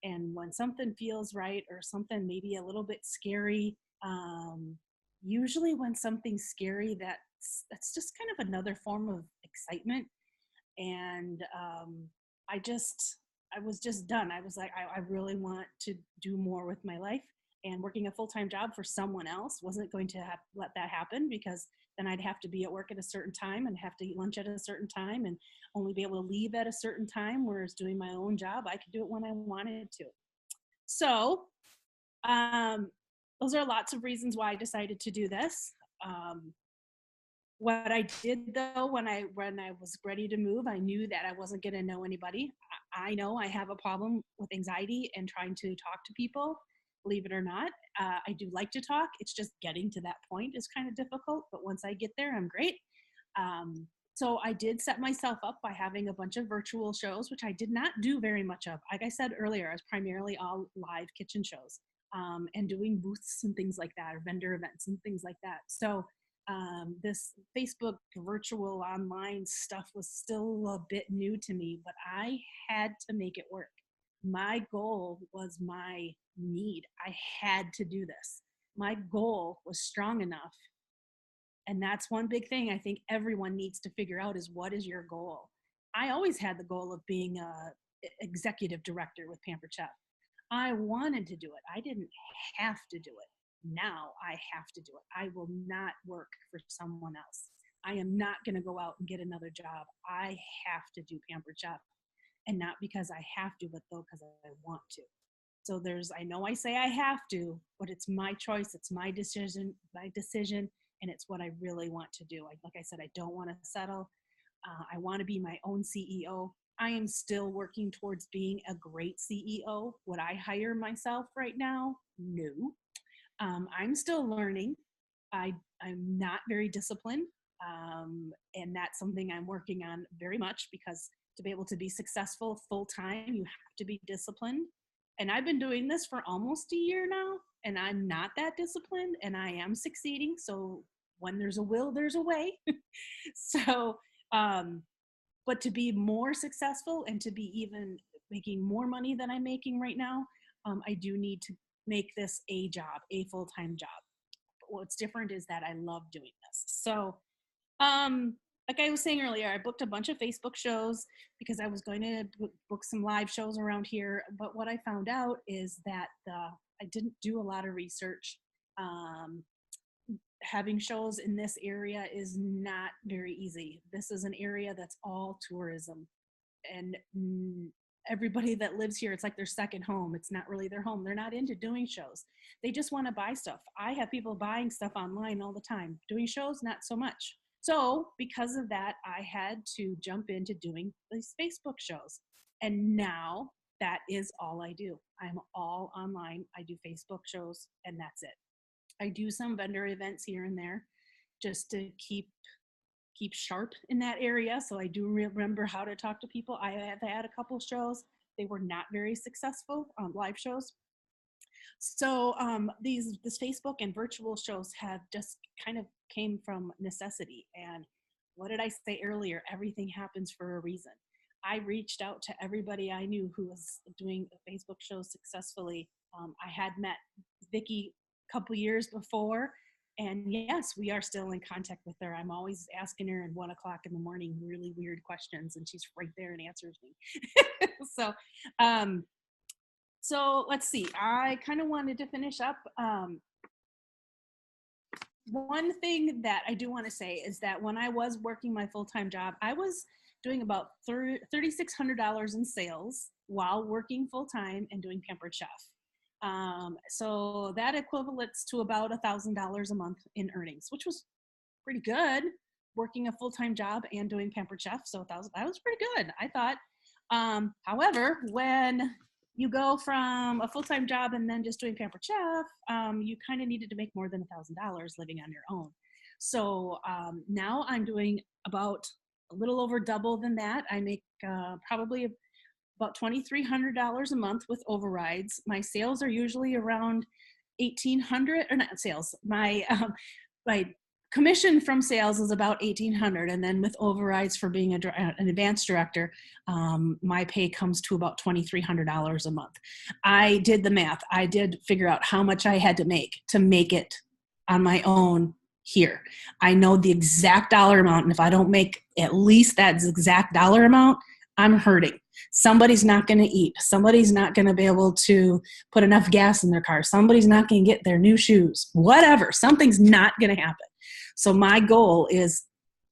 C: And when something feels right or something maybe a little bit scary, usually when something's scary, that's just kind of another form of excitement. And I was just done. I was like, I really want to do more with my life, and working a full-time job for someone else wasn't going to let that happen, because then I'd have to be at work at a certain time and have to eat lunch at a certain time and only be able to leave at a certain time, whereas doing my own job, I could do it when I wanted to. So those are lots of reasons why I decided to do this. What I did, though, when I was ready to move, I knew that I wasn't going to know anybody. I know I have a problem with anxiety and trying to talk to people, believe it or not. I do like to talk. It's just getting to that point is kind of difficult, but once I get there, I'm great. So I did set myself up by having a bunch of virtual shows, which I did not do very much of. Like I said earlier, I was primarily all live kitchen shows and doing booths and things like that, or vendor events and things like that. So this Facebook virtual online stuff was still a bit new to me, but I had to make it work. My goal was my need. I had to do this. My goal was strong enough. And that's one big thing I think everyone needs to figure out is, what is your goal? I always had the goal of being a executive director with Pampered Chef. I wanted to do it. I didn't have to do it. Now I have to do it. I will not work for someone else. I am not going to go out and get another job. I have to do Pampered Chef, and not because I have to, but though because I want to. So I know I say I have to, but it's my choice. It's my decision, and it's what I really want to do. Like I said, I don't want to settle. I want to be my own CEO. I am still working towards being a great CEO. Would I hire myself right now? No. I'm still learning. I'm not very disciplined. And that's something I'm working on very much, because to be able to be successful full time, you have to be disciplined. And I've been doing this for almost a year now, and I'm not that disciplined, and I am succeeding. So when there's a will, there's a way. So, but to be more successful and to be even making more money than I'm making right now, I do need to make this a job, a full-time job. What's different is that I love doing this. So, like I was saying earlier, I booked a bunch of Facebook shows because I was going to book some live shows around here. But what I found out is that I didn't do a lot of research. Having shows in this area is not very easy. This is an area that's all tourism. And everybody that lives here, it's like their second home. It's not really their home. They're not into doing shows. They just want to buy stuff. I have people buying stuff online all the time. Doing shows, not so much. So because of that, I had to jump into doing these Facebook shows. And now that is all I do. I'm all online. I do Facebook shows, and that's it. I do some vendor events here and there just to keep sharp in that area. So I do remember how to talk to people. I have had a couple shows. They were not very successful, live shows. So this Facebook and virtual shows have just kind of came from necessity. And what did I say earlier? Everything happens for a reason. I reached out to everybody I knew who was doing Facebook shows successfully. I had met Vicki a couple years before, and yes, we are still in contact with her. I'm always asking her at 1 o'clock in the morning really weird questions, and she's right there and answers me. So let's see. I kind of wanted to finish up. One thing that I do want to say is that when I was working my full-time job, I was doing about $3,600 in sales while working full-time and doing Pampered Chef. So that equates to about $1,000 a month in earnings, which was pretty good, working a full-time job and doing Pampered Chef. So that was pretty good, I thought. However, when you go from a full-time job and then just doing Pampered Chef, you kind of needed to make more than $1,000 living on your own. So now I'm doing about a little over double than that. I make probably about $2,300 a month with overrides. My sales are usually around $1,800, or not sales. My commission from sales is about $1,800, and then with overrides for being an advanced director, my pay comes to about $2,300 a month. I did the math. I did figure out how much I had to make it on my own here. I know the exact dollar amount, and if I don't make at least that exact dollar amount, I'm hurting. Somebody's not going to eat. Somebody's not going to be able to put enough gas in their car. Somebody's not going to get their new shoes. Whatever. Something's not going to happen. So my goal is,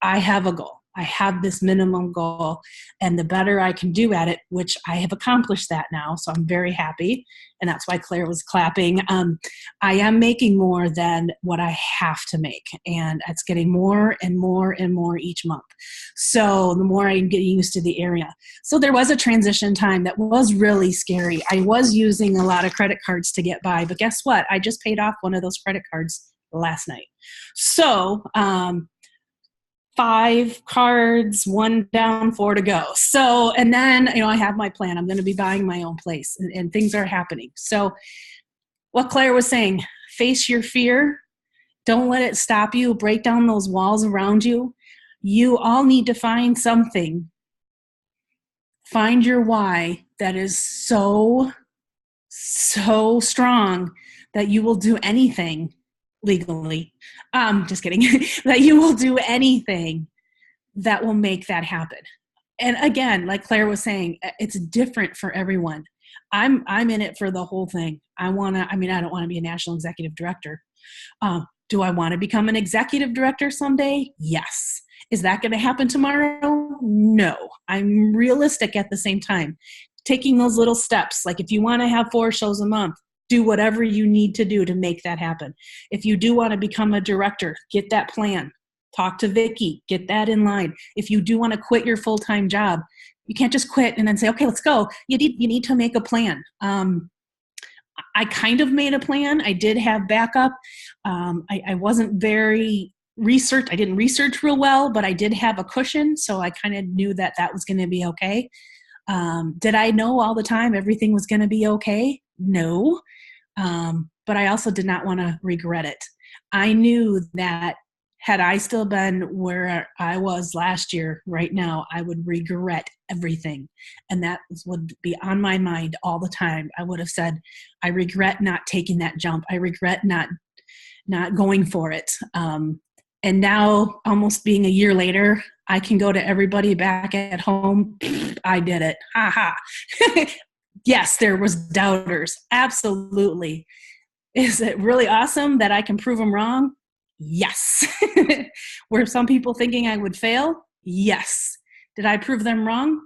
C: I have a goal. I have this minimum goal, and the better I can do at it, which I have accomplished that now, so I'm very happy, and that's why Claire was clapping. I am making more than what I have to make, and it's getting more and more and more each month. So the more I'm getting used to the area. So there was a transition time that was really scary. I was using a lot of credit cards to get by, but guess what? I just paid off one of those credit cards last night. So, 5 cards, 1 down, 4 to go. So, and then, I have my plan. I'm going to be buying my own place, and things are happening. So what Claire was saying, face your fear. Don't let it stop you. Break down those walls around you. You all need to find something. Find your why that is so strong that you will do anything legally. Just kidding. That you will do anything that will make that happen. And again, like Claire was saying, it's different for everyone. I'm in it for the whole thing. I don't want to be a national executive director. Do I want to become an executive director someday? Yes. Is that going to happen tomorrow? No. I'm realistic at the same time. Taking those little steps, like if you want to have 4 shows a month, do whatever you need to do to make that happen. If you do want to become a director, get that plan. talk to Vicki, get that in line. If you do want to quit your full-time job, you can't just quit and then say, okay, let's go. You need to make a plan. I kind of made a plan. I did have backup. I wasn't very I didn't research real well, but I did have a cushion. So I kind of knew that was going to be okay. Did I know all the time everything was going to be okay? No. But I also did not want to regret it. I knew that had I still been where I was last year, right now, I would regret everything. And that would be on my mind all the time. I would have said, I regret not taking that jump. I regret not going for it. And now, almost being a year later, I can go to everybody back at home. I did it. Ha ha. Yes, there was doubters. Absolutely. Is it really awesome that I can prove them wrong? Yes. Were some people thinking I would fail? Yes. Did I prove them wrong?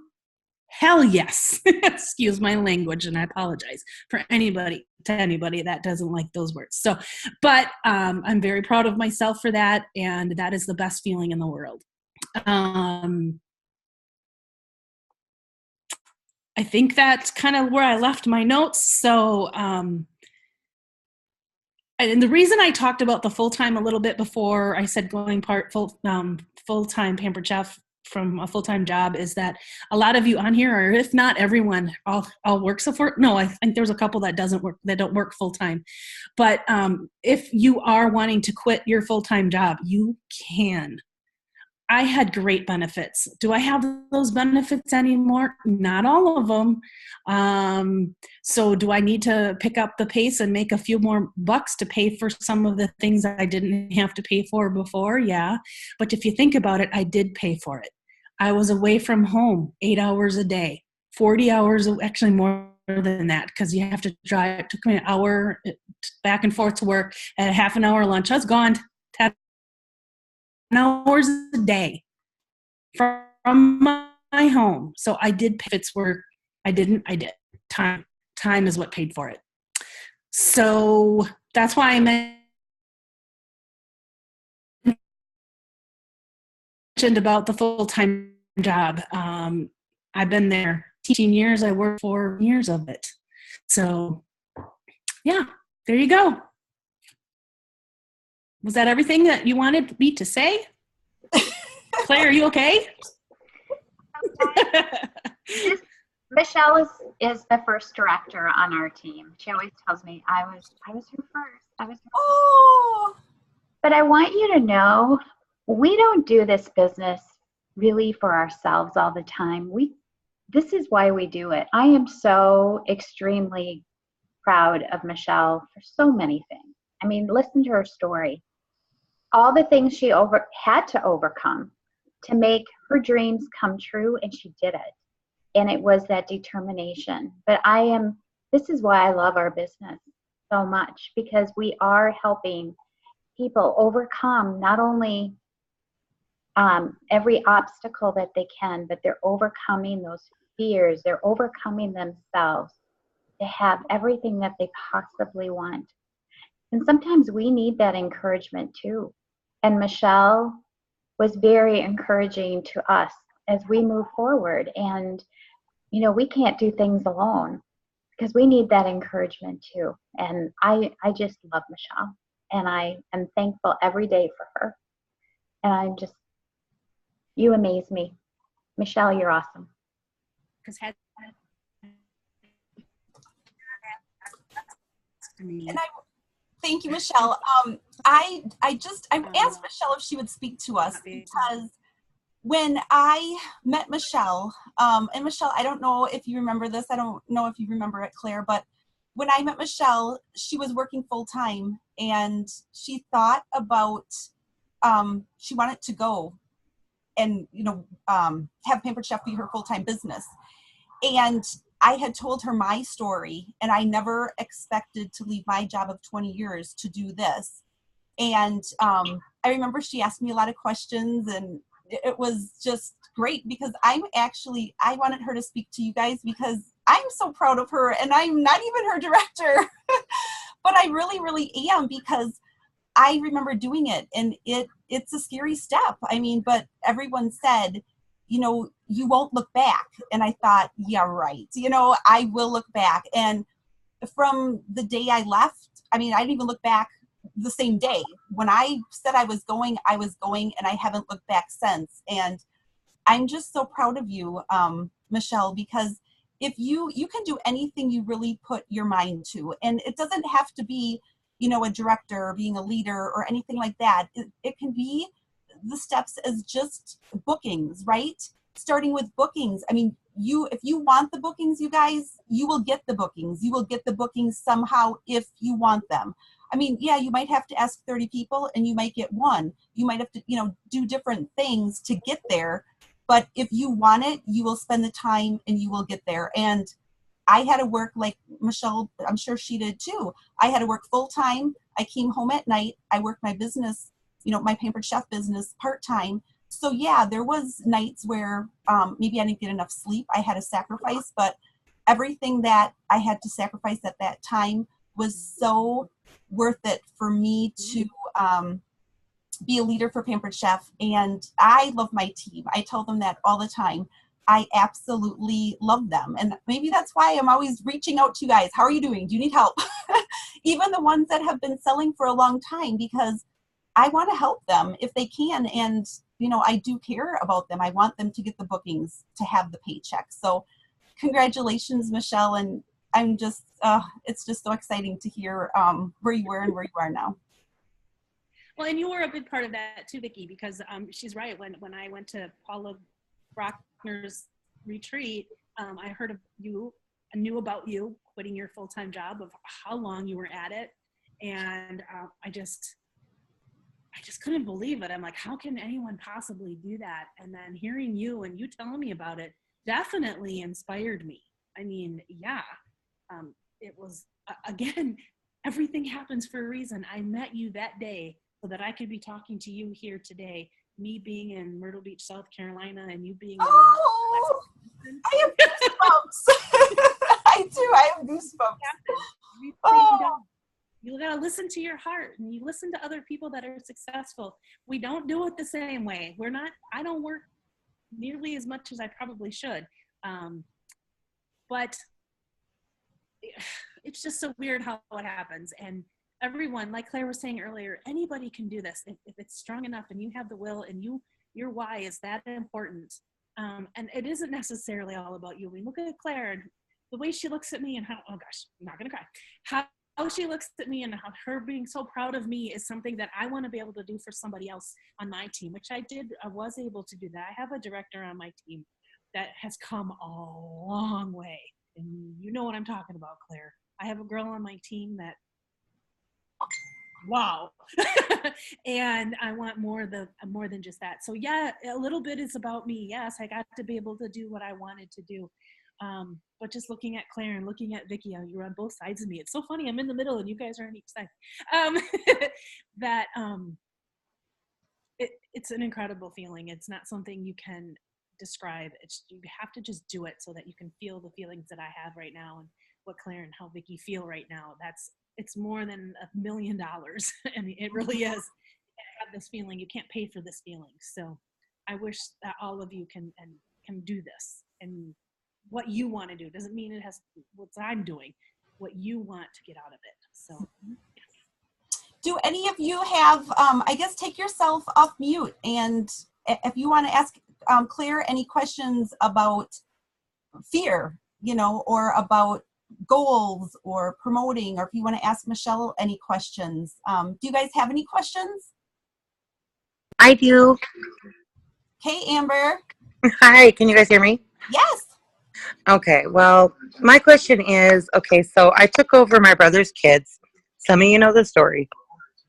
C: Hell yes. Excuse my language, and I apologize to anybody that doesn't like those words. So, but I'm very proud of myself for that, and that is the best feeling in the world. I think that's kind of where I left my notes. So, and the reason I talked about the full-time a little bit before I said going full-time Pampered Chef from a full-time job is that a lot of you on here, or if not everyone, all works for. No, I think there's a couple that don't work full-time. But if you are wanting to quit your full-time job, you can. I had great benefits. Do I have those benefits anymore? Not all of them. So do I need to pick up the pace and make a few more bucks to pay for some of the things I didn't have to pay for before? Yeah. But if you think about it, I did pay for it. I was away from home 8 hours a day, 40 hours, actually more than that, because you have to drive. It took me an hour back and forth to work, and a half an hour lunch. I was gone 10 hours a day from my home. So I did pay. If it's where I didn't, I did. Time is what paid for it. So that's why I mentioned about the full-time job. I've been there 18 years. I worked 4 years of it. So yeah, there you go. Was that everything that you wanted me to say? Claire, are you okay?
B: Michelle is the first director on our team. She always tells me I was her first.
A: Oh.
B: But I want you to know, we don't do this business really for ourselves all the time. This is why we do it. I am so extremely proud of Michelle for so many things. I mean, listen to her story. All the things she had to overcome to make her dreams come true, and she did it. And it was that determination. But this is why I love our business so much, because we are helping people overcome not only every obstacle that they can, but they're overcoming those fears. They're overcoming themselves to have everything that they possibly want. And sometimes we need that encouragement too. And Michelle was very encouraging to us as we move forward. And, we can't do things alone because we need that encouragement too. And I just love Michelle, and I am thankful every day for her. And you amaze me. Michelle, you're awesome.
A: And thank you, Michelle. I asked Michelle if she would speak to us, because when I met Michelle, and Michelle, I don't know if you remember this. I don't know if you remember it, Claire, but when I met Michelle, she was working full time, and she thought about, she wanted to go and, have Pampered Chef be her full-time business. And I had told her my story, and I never expected to leave my job of 20 years to do this. And I remember she asked me a lot of questions, and it was just great, because I wanted her to speak to you guys because I'm so proud of her, and I'm not even her director, but I really, really am, because I remember doing it, and it it's a scary step. I mean, but everyone said, you know, you won't look back. And I thought, yeah, right. You know, I will look back. And from the day I left, I mean, I didn't even look back the same day. When I said I was going, and I haven't looked back since. And I'm just so proud of you, Michelle, because if you can do anything you really put your mind to, and it doesn't have to be, you know, a director or being a leader or anything like that. It can be the steps as just bookings, right? Starting with bookings. I mean, if you want the bookings, you guys, you will get the bookings. You will get the bookings somehow if you want them. I mean, yeah, you might have to ask 30 people and you might get one. You might have to, you know, do different things to get there. But if you want it, you will spend the time and you will get there. And I had to work like Michelle, I'm sure she did too. I had to work full time. I came home at night. I worked my business, you know, my Pampered Chef business part time. So yeah, there was nights where maybe I didn't get enough sleep. I had to sacrifice, but everything that I had to sacrifice at that time was so worth it for me to be a leader for Pampered Chef. And I love my team. I tell them that all the time. I absolutely love them. And maybe that's why I'm always reaching out to you guys. How are you doing? Do you need help? Even the ones that have been selling for a long time, because I want to help them if they can. And, you know, I do care about them. I want them to get the bookings, to have the paycheck. So congratulations, Michelle. And I'm just, it's just so exciting to hear where you were and where you are now.
C: Well, and you were a big part of that too, Vicki, because she's right. When I went to Paula Brockner's retreat, I heard of you, I knew about you quitting your full-time job, of how long you were at it. And I just couldn't believe it. I'm like, how can anyone possibly do that? And then hearing you and you telling me about it definitely inspired me. I mean, yeah, it was, again, everything happens for a reason. I met you that day so that I could be talking to you here today, me being in Myrtle Beach, South Carolina, and you being in
A: I have goosebumps. I do. I have goosebumps. Oh.
C: You gotta listen to your heart, and you listen to other people that are successful. We don't do it the same way. I don't work nearly as much as I probably should. But it's just so weird how it happens. And everyone, like Claire was saying earlier, anybody can do this if it's strong enough and you have the will and your why is that important. And it isn't necessarily all about you. We look at Claire and the way she looks at me and how, oh gosh, I'm not gonna cry. How she looks at me and how her being so proud of me is something that I want to be able to do for somebody else on my team, which I was able to do that. I have a director on my team that has come a long way. And you know what I'm talking about, Claire. I have a girl on my team that, wow. And I want more than just that. So yeah, a little bit is about me. Yes, I got to be able to do what I wanted to do. But just looking at Claire and looking at Vicki, you're on both sides of me. It's so funny. I'm in the middle and you guys are on each side. It's an incredible feeling. It's not something you can describe. You have to just do it so that you can feel the feelings that I have right now and what Claire and how Vicki feel right now. It's more than $1 million. I mean, it really is. I have this feeling. You can't pay for this feeling. So I wish that all of you can do this. And what you want to do doesn't mean it has what I'm doing, what you want to get out of it. So
A: do any of you have I guess take yourself off mute, and if you want to ask Claire any questions about fear, you know, or about goals or promoting, or if you want to ask Michelle any questions. Do you guys have any questions?
F: I do.
A: Okay, Amber.
F: Hi, can you guys hear me?
A: Yes.
F: Okay, well, my question is, okay, so I took over my brother's kids. Some of you know the story.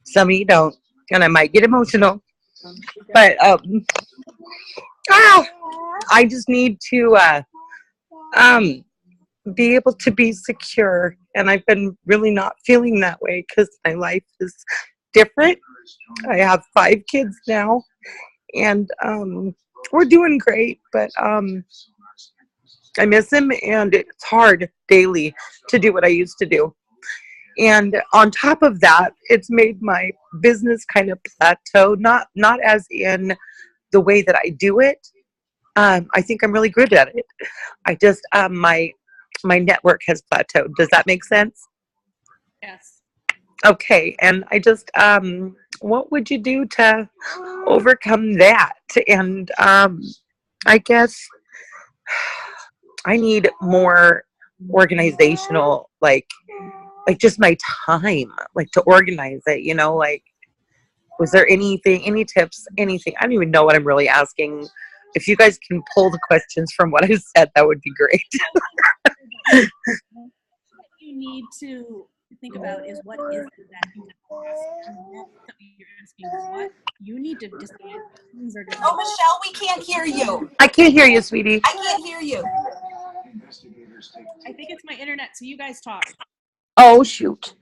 F: Some of you don't, and I might get emotional. But I just need to be able to be secure, and I've been really not feeling that way because my life is different. I have 5 kids now, and we're doing great, but I miss him, and it's hard daily to do what I used to do. And on top of that, it's made my business kind of plateau, not as in the way that I do it. I think I'm really good at it. I just my network has plateaued. Does that make sense?
C: Yes.
F: Okay, and I just what would you do to overcome that? And I guess I need more organizational, like just my time, like to organize it, like was there anything, any tips, anything? I don't even know what I'm really asking. If you guys can pull the questions from what I said, that would be great.
C: What you need to think about is what is it that you ask. And that's something you're asking what you need to decide what things are going to
A: Oh, Michelle, we can't hear you.
F: I can't hear you, sweetie.
A: I can't hear you.
C: I think it's my internet, so you guys talk.
F: Oh, shoot.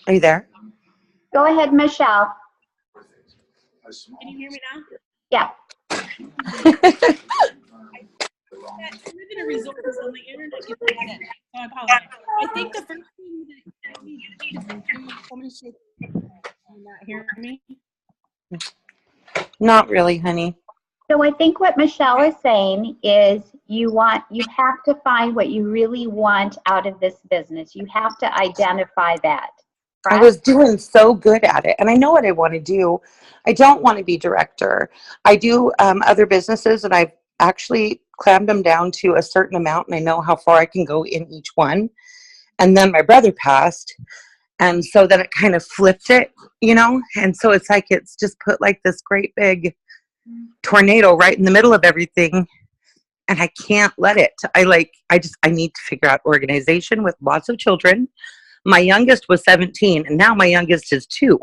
F: Are you there?
B: Go ahead, Michelle.
C: Can you hear me now?
B: Yeah.
C: I live in a resort, so my internet gets bad, so I apologize. I think the first thing that you need to do is someone should not hear me.
F: Not really, honey.
B: So I think what Michelle is saying is you have to find what you really want out of this business. You have to identify that.
F: I was doing so good at it, and I know what I want to do. I don't want to be director. I do other businesses, and I've actually clammed them down to a certain amount, and I know how far I can go in each one. And then my brother passed, and so then it kind of flipped it, and so it's like it's just put like this great big tornado right in the middle of everything, and I can't let it. I need to figure out organization with lots of children. My youngest was 17, and now my youngest is 2.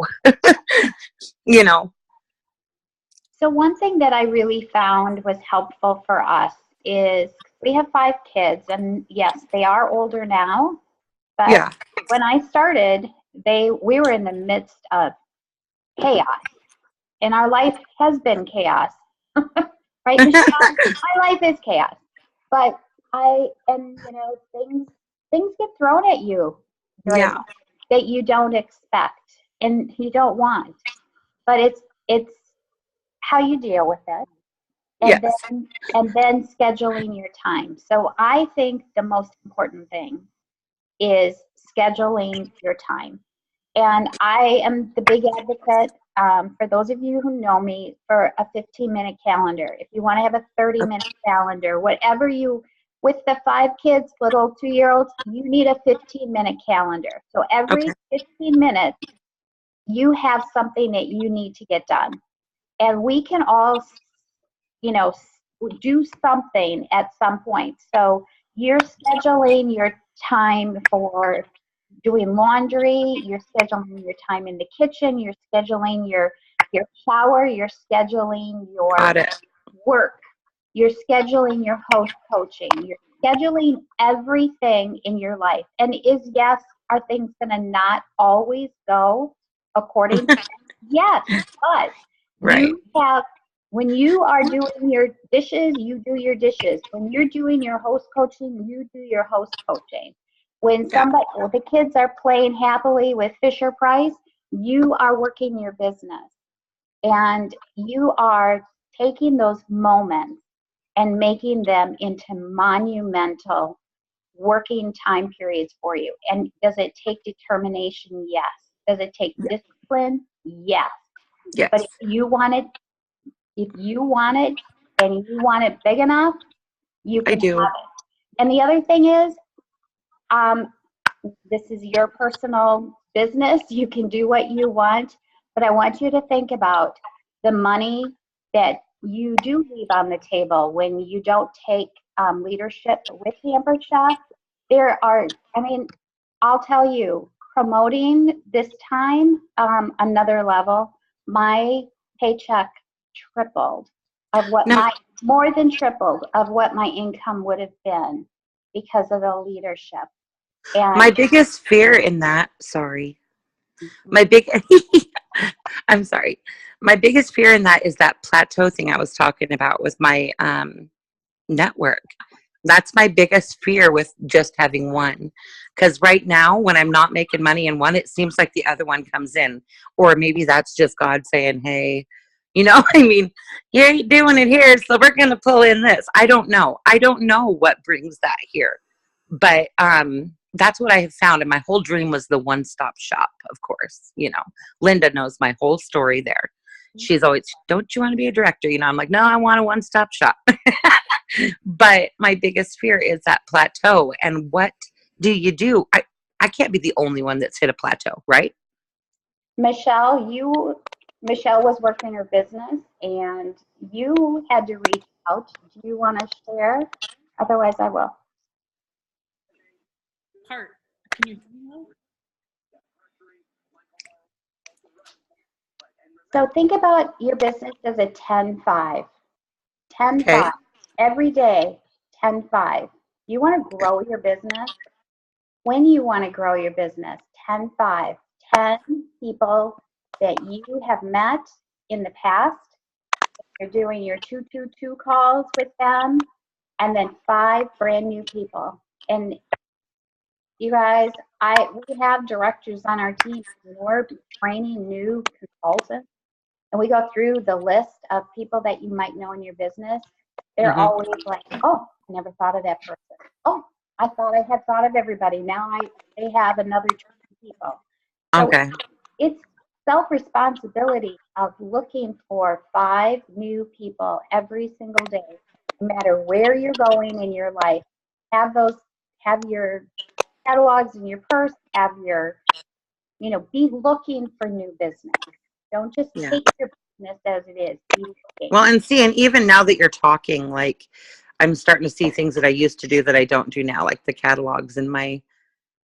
B: So one thing that I really found was helpful for us is we have 5 kids, and yes, they are older now, but
F: Yeah.
B: when I started, we were in the midst of chaos, and our life has been chaos. Right, Michelle? My life is chaos. But things get thrown at you that you don't expect and you don't want. But it's how you deal with it. And then scheduling your time. So I think the most important thing is scheduling your time. And I am the big advocate, for those of you who know me, for a 15-minute calendar. If you want to have a 30-minute calendar, with the 5 kids, little 2-year-olds, you need a 15-minute calendar. So every 15 minutes, you have something that you need to get done. And we can all, do something at some point. So you're scheduling your time for doing laundry, you're scheduling your time in the kitchen, you're scheduling your shower, you're scheduling your work, you're scheduling your host coaching, you're scheduling everything in your life. And are things going to not always go according to yes, but when you are doing your dishes, you do your dishes. When you're doing your host coaching, you do your host coaching. When the kids are playing happily with Fisher Price, you are working your business. And you are taking those moments and making them into monumental working time periods for you. And does it take determination? Yes. Does it take discipline? Yes. But if you want it and you want it big enough, you can have it. And the other thing is, this is your personal business. You can do what you want, but I want you to think about the money that you do leave on the table when you don't take leadership with Pampered Chef. I'll tell you, promoting this time another level, my paycheck tripled more than tripled of what my income would have been because of the leadership. And
F: my biggest fear in that, I'm sorry. My biggest fear in that is that plateau thing I was talking about with my network. That's my biggest fear with just having one. Because right now, when I'm not making money in one, it seems like the other one comes in. Or maybe that's just God saying, hey, I mean, you ain't doing it here, so we're going to pull in this. I don't know. I don't know what brings that here. But that's what I have found. And my whole dream was the one-stop shop, of course. Linda knows my whole story there. She's always, don't you want to be a director? I'm like, no, I want a one-stop shop. But my biggest fear is that plateau. And what do you do? I can't be the only one that's hit a plateau, right?
B: Michelle was working her business and you had to reach out. Do you want to share? Otherwise, I will.
C: Part. Can you?
B: So think about your business as a 10-5. 10-5.
F: Okay.
B: Every day, 10-5. You want to grow your business? When you want to grow your business, 10-5. 10 people that you have met in the past. You're doing your 222 calls with them, and then 5 brand new people. And you guys, we have directors on our team, and we're training new consultants, and we go through the list of people that you might know in your business. They're always like, oh, I never thought of that person. Oh, I thought I had thought of everybody. Now they have another 20 people. So
F: Okay.
B: it's self-responsibility of looking for 5 new people every single day, no matter where you're going in your life. Have your catalogs in your purse, be looking for new business. Don't just
F: Yeah.
B: take your business as it is. Be looking.
F: Well, and even now that you're talking, like I'm starting to see things that I used to do that I don't do now, like the catalogs in my,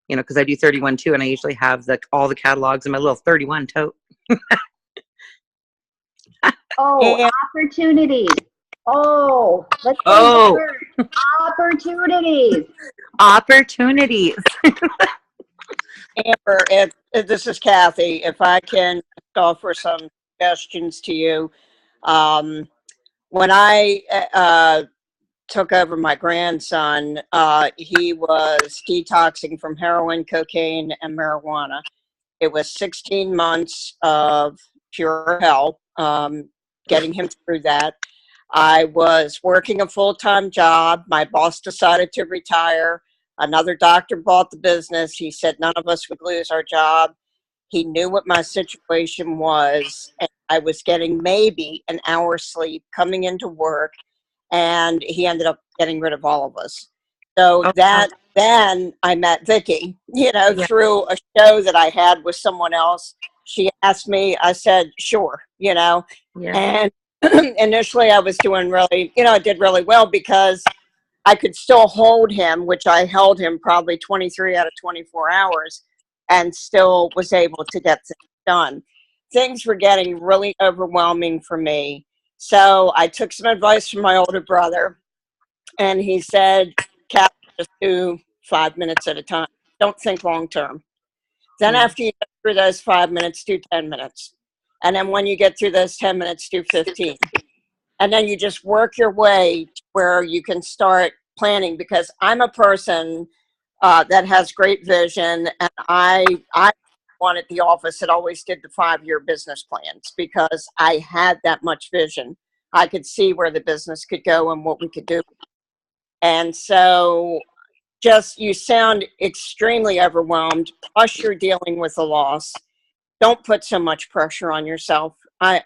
F: because I do 31 too, and I usually have all the catalogs in my little 31 tote.
B: Oh,
E: And
B: opportunities. Oh, let's say
F: Oh.
B: the word. Opportunities.
F: Opportunities.
E: Amber, if this is Kathy, if I can offer some suggestions to you. When I took over my grandson, he was detoxing from heroin, cocaine, and marijuana. It was 16 months of pure hell, getting him through that. I was working a full-time job. My boss decided to retire. Another doctor bought the business. He said none of us would lose our job. He knew what my situation was, and I was getting maybe an hour's sleep coming into work, and he ended up getting rid of all of us. So then I met Vicki, through a show that I had with someone else. She asked me, I said, sure, and initially I was doing really, I did really well because I could still hold him, which I held him probably 23 out of 24 hours and still was able to get things done. Things were getting really overwhelming for me. So I took some advice from my older brother, and he said, Cap, just do 5 minutes at a time. Don't think long term. Then after you get through those 5 minutes, do 10 minutes. And then when you get through those 10 minutes, do 15. And then you just work your way to where you can start planning, because I'm a person that has great vision, and I wanted the office that always did the 5-year business plans because I had that much vision. I could see where the business could go and what we could do. And so you sound extremely overwhelmed, plus you're dealing with a loss. Don't put so much pressure on yourself. I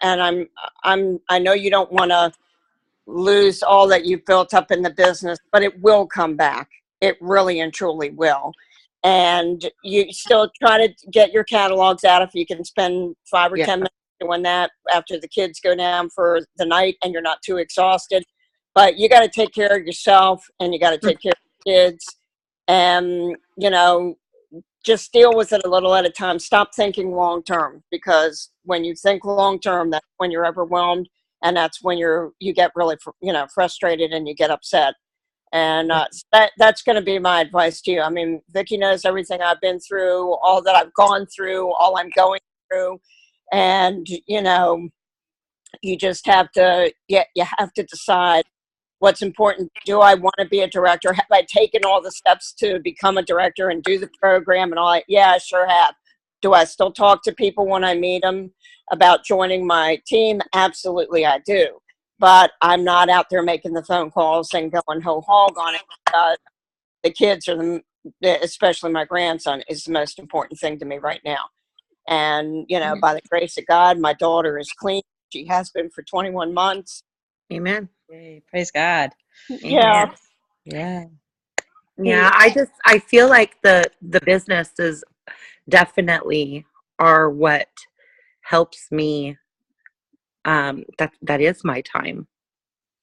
E: know you don't want to lose all that you've built up in the business, but it will come back. It really and truly will. And you still try to get your catalogs out if you can spend 5 or 10 minutes doing that after the kids go down for the night and you're not too exhausted. But you got to take care of yourself, and you got to take care of the kids, and just deal with it a little at a time. Stop thinking long term, because when you think long term, that's when you're overwhelmed, and that's when you get really frustrated and you get upset. And that's going to be my advice to you. I mean, Vicki knows everything I've been through, all that I've gone through, all I'm going through, and you just have to you have to decide what's important. Do I want to be a director? Have I taken all the steps to become a director and do the program and all that? Yeah, I sure have. Do I still talk to people when I meet them about joining my team? Absolutely, I do. But I'm not out there making the phone calls and going whole hog on it. The kids are especially my grandson is the most important thing to me right now. And, by the grace of God, my daughter is clean. She has been for 21 months.
F: Amen.
D: Yay, praise God.
E: Yeah.
F: Yeah. Yeah. I feel like the businesses definitely are what helps me. That is my time.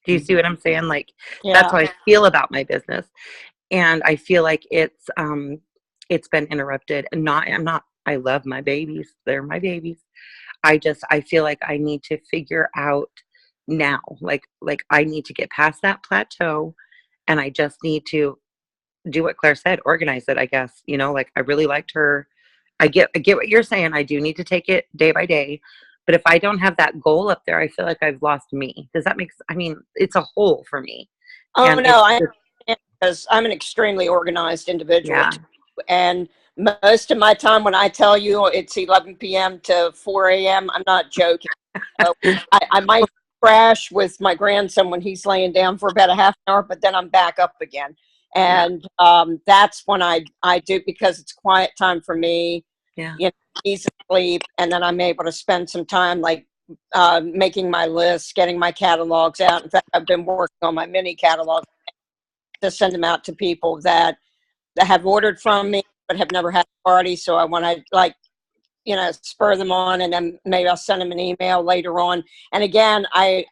F: Do you see what I'm saying? Like, that's how I feel about my business. And I feel like it's been interrupted, and I love my babies. They're my babies. I feel like I need to figure out now, like I need to get past that plateau, and I just need to do what Claire said, organize it, I guess. Like, I really liked her. I get what you're saying. I do need to take it day by day. But if I don't have that goal up there, I feel like I've lost me. Does that make sense? I mean, it's a hole for me.
E: Oh,
F: And
E: no, I understand, because I'm an extremely organized individual.
F: yeah.
E: Too. And most of my time, when I tell you it's 11 p.m. to 4 a.m., I'm not joking. So I might crash with my grandson when he's laying down for about a half an hour, but then I'm back up again. And that's when I do, because it's quiet time for me.
F: Yeah.
E: Easy sleep, and then I'm able to spend some time like making my list, getting my catalogs out. In fact, I've been working on my mini catalog to send them out to people that have ordered from me but have never had a party. So I want to spur them on, and then maybe I'll send them an email later on. And again, I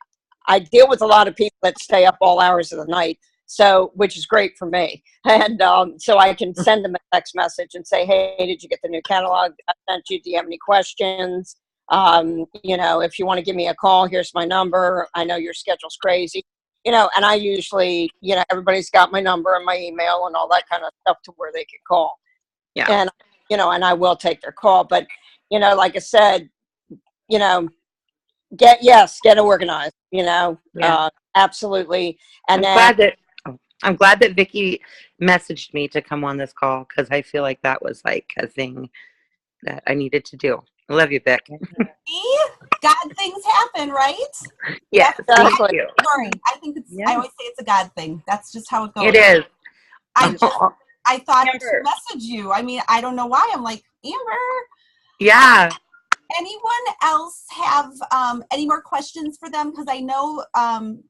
E: deal with a lot of people that stay up all hours of the night, so which is great for me. And so I can send them a text message and say, hey, did you get the new catalog I sent you? Do you have any questions? If you want to give me a call, here's my number. I know your schedule's crazy. And I usually, everybody's got my number and my email and all that kind of stuff to where they can call.
F: Yeah.
E: And, and I will take their call. But, like I said, get organized, absolutely. And
F: I'm glad that Vicki messaged me to come on this call, because I feel like that was like a thing that I needed to do. I love you, Vic.
A: See? God things happen, right?
F: Yes,
E: exactly.
A: Sorry, I think I always say it's a God thing. That's just how it goes.
F: It is.
A: I thought
D: Amber.
A: to message you. I mean, I don't know why. I'm like, Amber.
F: Yeah.
A: Anyone else have any more questions for them? Because I know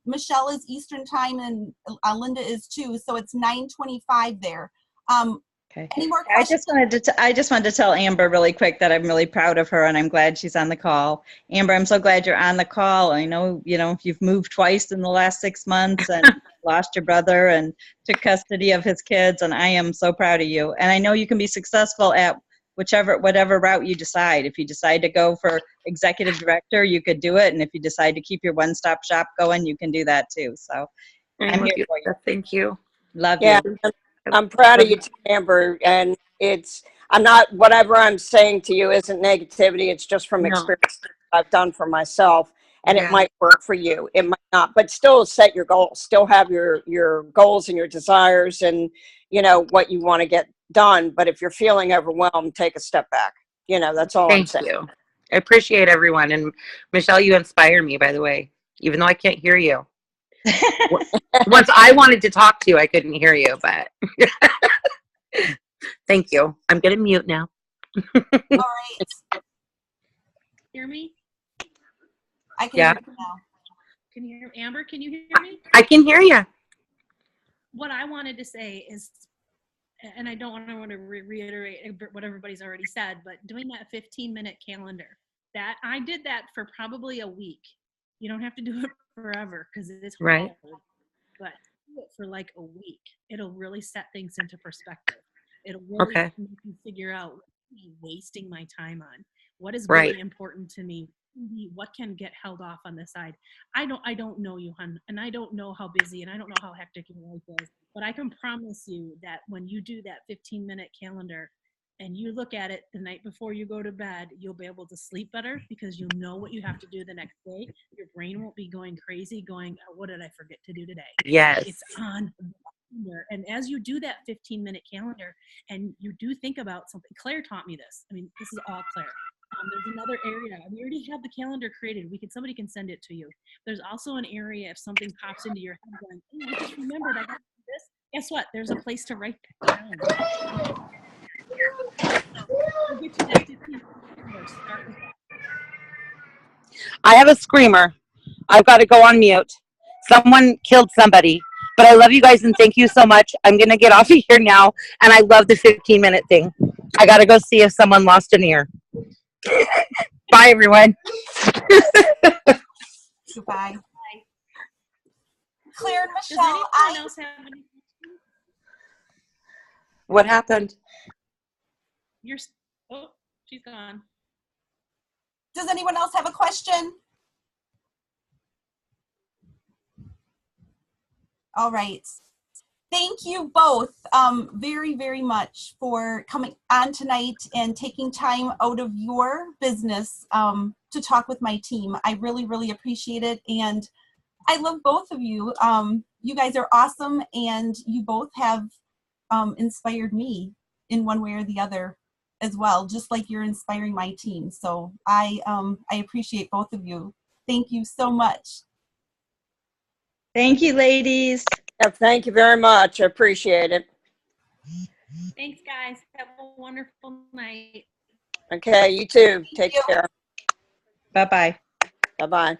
A: Michelle is Eastern time and Linda is too, so it's 9:25 there.
D: Okay.
A: Any more
D: I
A: questions?
D: just wanted to tell Amber really quick that I'm really proud of her, and I'm glad she's on the call. Amber, I'm so glad you're on the call. I know, you've moved twice in the last 6 months and lost your brother and took custody of his kids, and I am so proud of you. And I know you can be successful at whatever route you decide. If you decide to go for executive director, you could do it, and if you decide to keep your one-stop shop going, you can do that too. So I'm here for you.
F: Thank you.
D: Love
E: Yeah,
D: you.
E: I'm proud of you too, Amber. And I'm not, whatever I'm saying to you isn't negativity. It's just from experience I've done for myself. And it might work for you. It might not, but still set your goals. Still have your goals and your desires and, what you want to get done. But if you're feeling overwhelmed, take a step back. That's all I'm saying.
F: Thank you. I appreciate everyone. And Michelle, you inspire me, by the way, even though I can't hear you. Once I wanted to talk to you, I couldn't hear you, but thank you. I'm going to mute now.
A: All right.
C: Hear me?
A: I can hear you now.
C: Can you hear Amber? Can you hear me?
F: I can hear you.
C: What I wanted to say is, and I don't want to reiterate what everybody's already said, but doing that 15-minute calendar, that I did that for probably a week. You don't have to do it forever because it is hard,
F: right.
C: But do it for like a week. It'll really set things into perspective. It'll really make you figure out what am I wasting my time on, what is really important to me, what can get held off on the side. I don't know you, hon, and I don't know how busy and I don't know how hectic your life is, but I can promise you that when you do that 15-minute calendar, and you look at it the night before you go to bed, you'll be able to sleep better because you'll know what you have to do the next day. Your brain won't be going crazy, going, oh, what did I forget to do today?
F: Yes.
C: It's on the calendar. And as you do that 15-minute calendar and you do think about something, Claire taught me this. I mean, this is all Claire. There's another area. We already have the calendar created. Somebody can send it to you. There's also an area if something pops into your head going, oh, I just remembered I got to do this. Guess what? There's a place to write that down. We'll get you that 15 minutes. Start with that.
G: I have a screamer. I've got to go on mute. Someone killed somebody. But I love you guys and thank you so much. I'm going to get off of here now. And I love the 15-minute thing. I got to go see if someone lost an ear. Bye, everyone.
A: Goodbye. Claire and
C: Does
A: Michelle,
C: anyone else have any questions?
G: What happened?
C: Oh, she's gone.
A: Does anyone else have a question? All right. Thank you both very, very much for coming on tonight and taking time out of your business to talk with my team. I really, really appreciate it. And I love both of you. You guys are awesome, and you both have inspired me in one way or the other as well, just like you're inspiring my team. So I appreciate both of you. Thank you so much.
D: Thank you, ladies.
E: Yeah, thank you very much. I appreciate it.
C: Thanks, guys. Have a wonderful night.
E: Okay, you too. Take care.
D: Bye-bye.
E: Bye-bye.